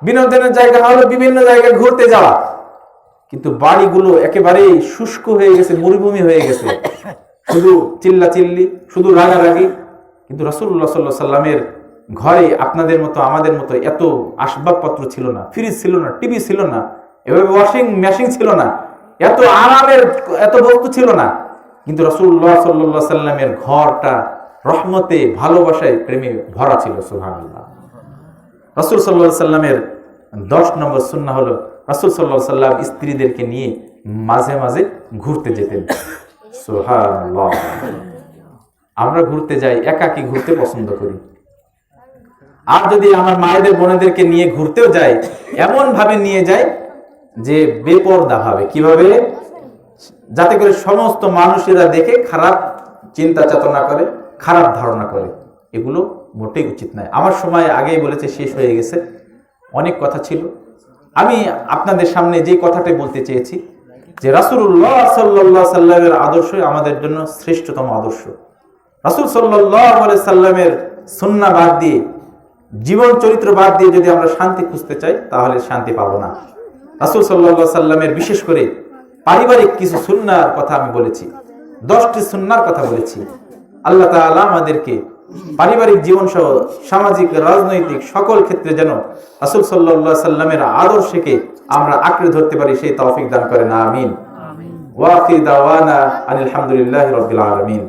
বিনোদনের জায়গা হলো বিভিন্ন জায়গায় ঘুরতে যাওয়া। কিন্তু বাড়িগুলো একেবারে শুষ্ক হয়ে গেছে, মরুভূমি হয়ে গেছে, শুধু চিল্লাচিল্লি, শুধু রাগারাগি। কিন্তু রাসূলুল্লাহ সাল্লাল্লাহু আলাইহি সাল্লামের ঘরে আপনাদের মতো আমাদের মতো এত আসবাবপত্র ছিল না, ফ্রিজ ছিল না, টিভি ছিল না, এভাবে ওয়াশিং মেশিন ছিল না, এত আরামের এত বস্তু ছিল না। কিন্তু রাসূলুল্লাহ সাল্লাল্লাহু আলাইহি সাল্লামের ঘরটা রহমতে, ভালোবাসায়, প্রেমে ভরা ছিল। সুবহানাল্লাহ। রাসূল সাল্লাল্লাহু আলাইহি সাল্লামের 10 নম্বর সুন্নাহ হলো রাসূল সাল্লাল্লাহু আলাইহি সাল্লাম স্ত্রীদেরকে নিয়ে মাঝে মাঝে ঘুরতে যেতেন। সুবহানাল্লাহ। আমরা ঘুরতে যাই, একাকী ঘুরতে পছন্দ করি। আর যদি আমার মায়েদের বোনেদেরকে নিয়ে ঘুরতেও যাই, এমন ভাবে নিয়ে যাই যে বেপরদা ভাবে, কিভাবে? যাতে করে সমস্ত মানুষেরা দেখে খারাপ চিন্তা চেতনা করে, খারাপ ধারণা করে। এগুলো মোটেই উচিত নয়। আমার সময় আগেই বলেছে, শেষ হয়ে গেছে, অনেক কথা ছিল। আমি আপনাদের সামনে যে কথাটাই বলতে চেয়েছি, যে রাসূলুল্লাহ সাল্লাল্লাহু আলাইহি সাল্লামের আদর্শ আমাদের জন্য শ্রেষ্ঠতম আদর্শ। রাসূল সাল্লাল্লাহু আলাইহি সাল্লামের সুন্নাহ বাদ দিয়ে, জীবন চরিত্র বাদ দিয়ে যদি আমরা শান্তি খুঁজতে চাই, তাহলে শান্তি পাবো না। রাসূল সাল্লাল্লাহু আলাইহি সাল্লামের বিশেষ করে পারিবারিক কিছু সুন্নাহর কথা আমি বলেছি, 10টি সুন্নাহর কথা বলেছি। আল্লাহ তাআলা আমাদেরকে পারিবারিক জীবন সহ সামাজিক, রাজনৈতিক সকল ক্ষেত্রে যেন রাসূল সাল্লাল্লাহু আলাইহি সাল্লামের আদর্শকে আমরা আঁকড়ে ধরতে পারি, সেই তৌফিক দান করেন। আমিন। ওয়া আখির দাওয়ানা আলহামদুলিল্লাহি রাব্বিল আলামিন।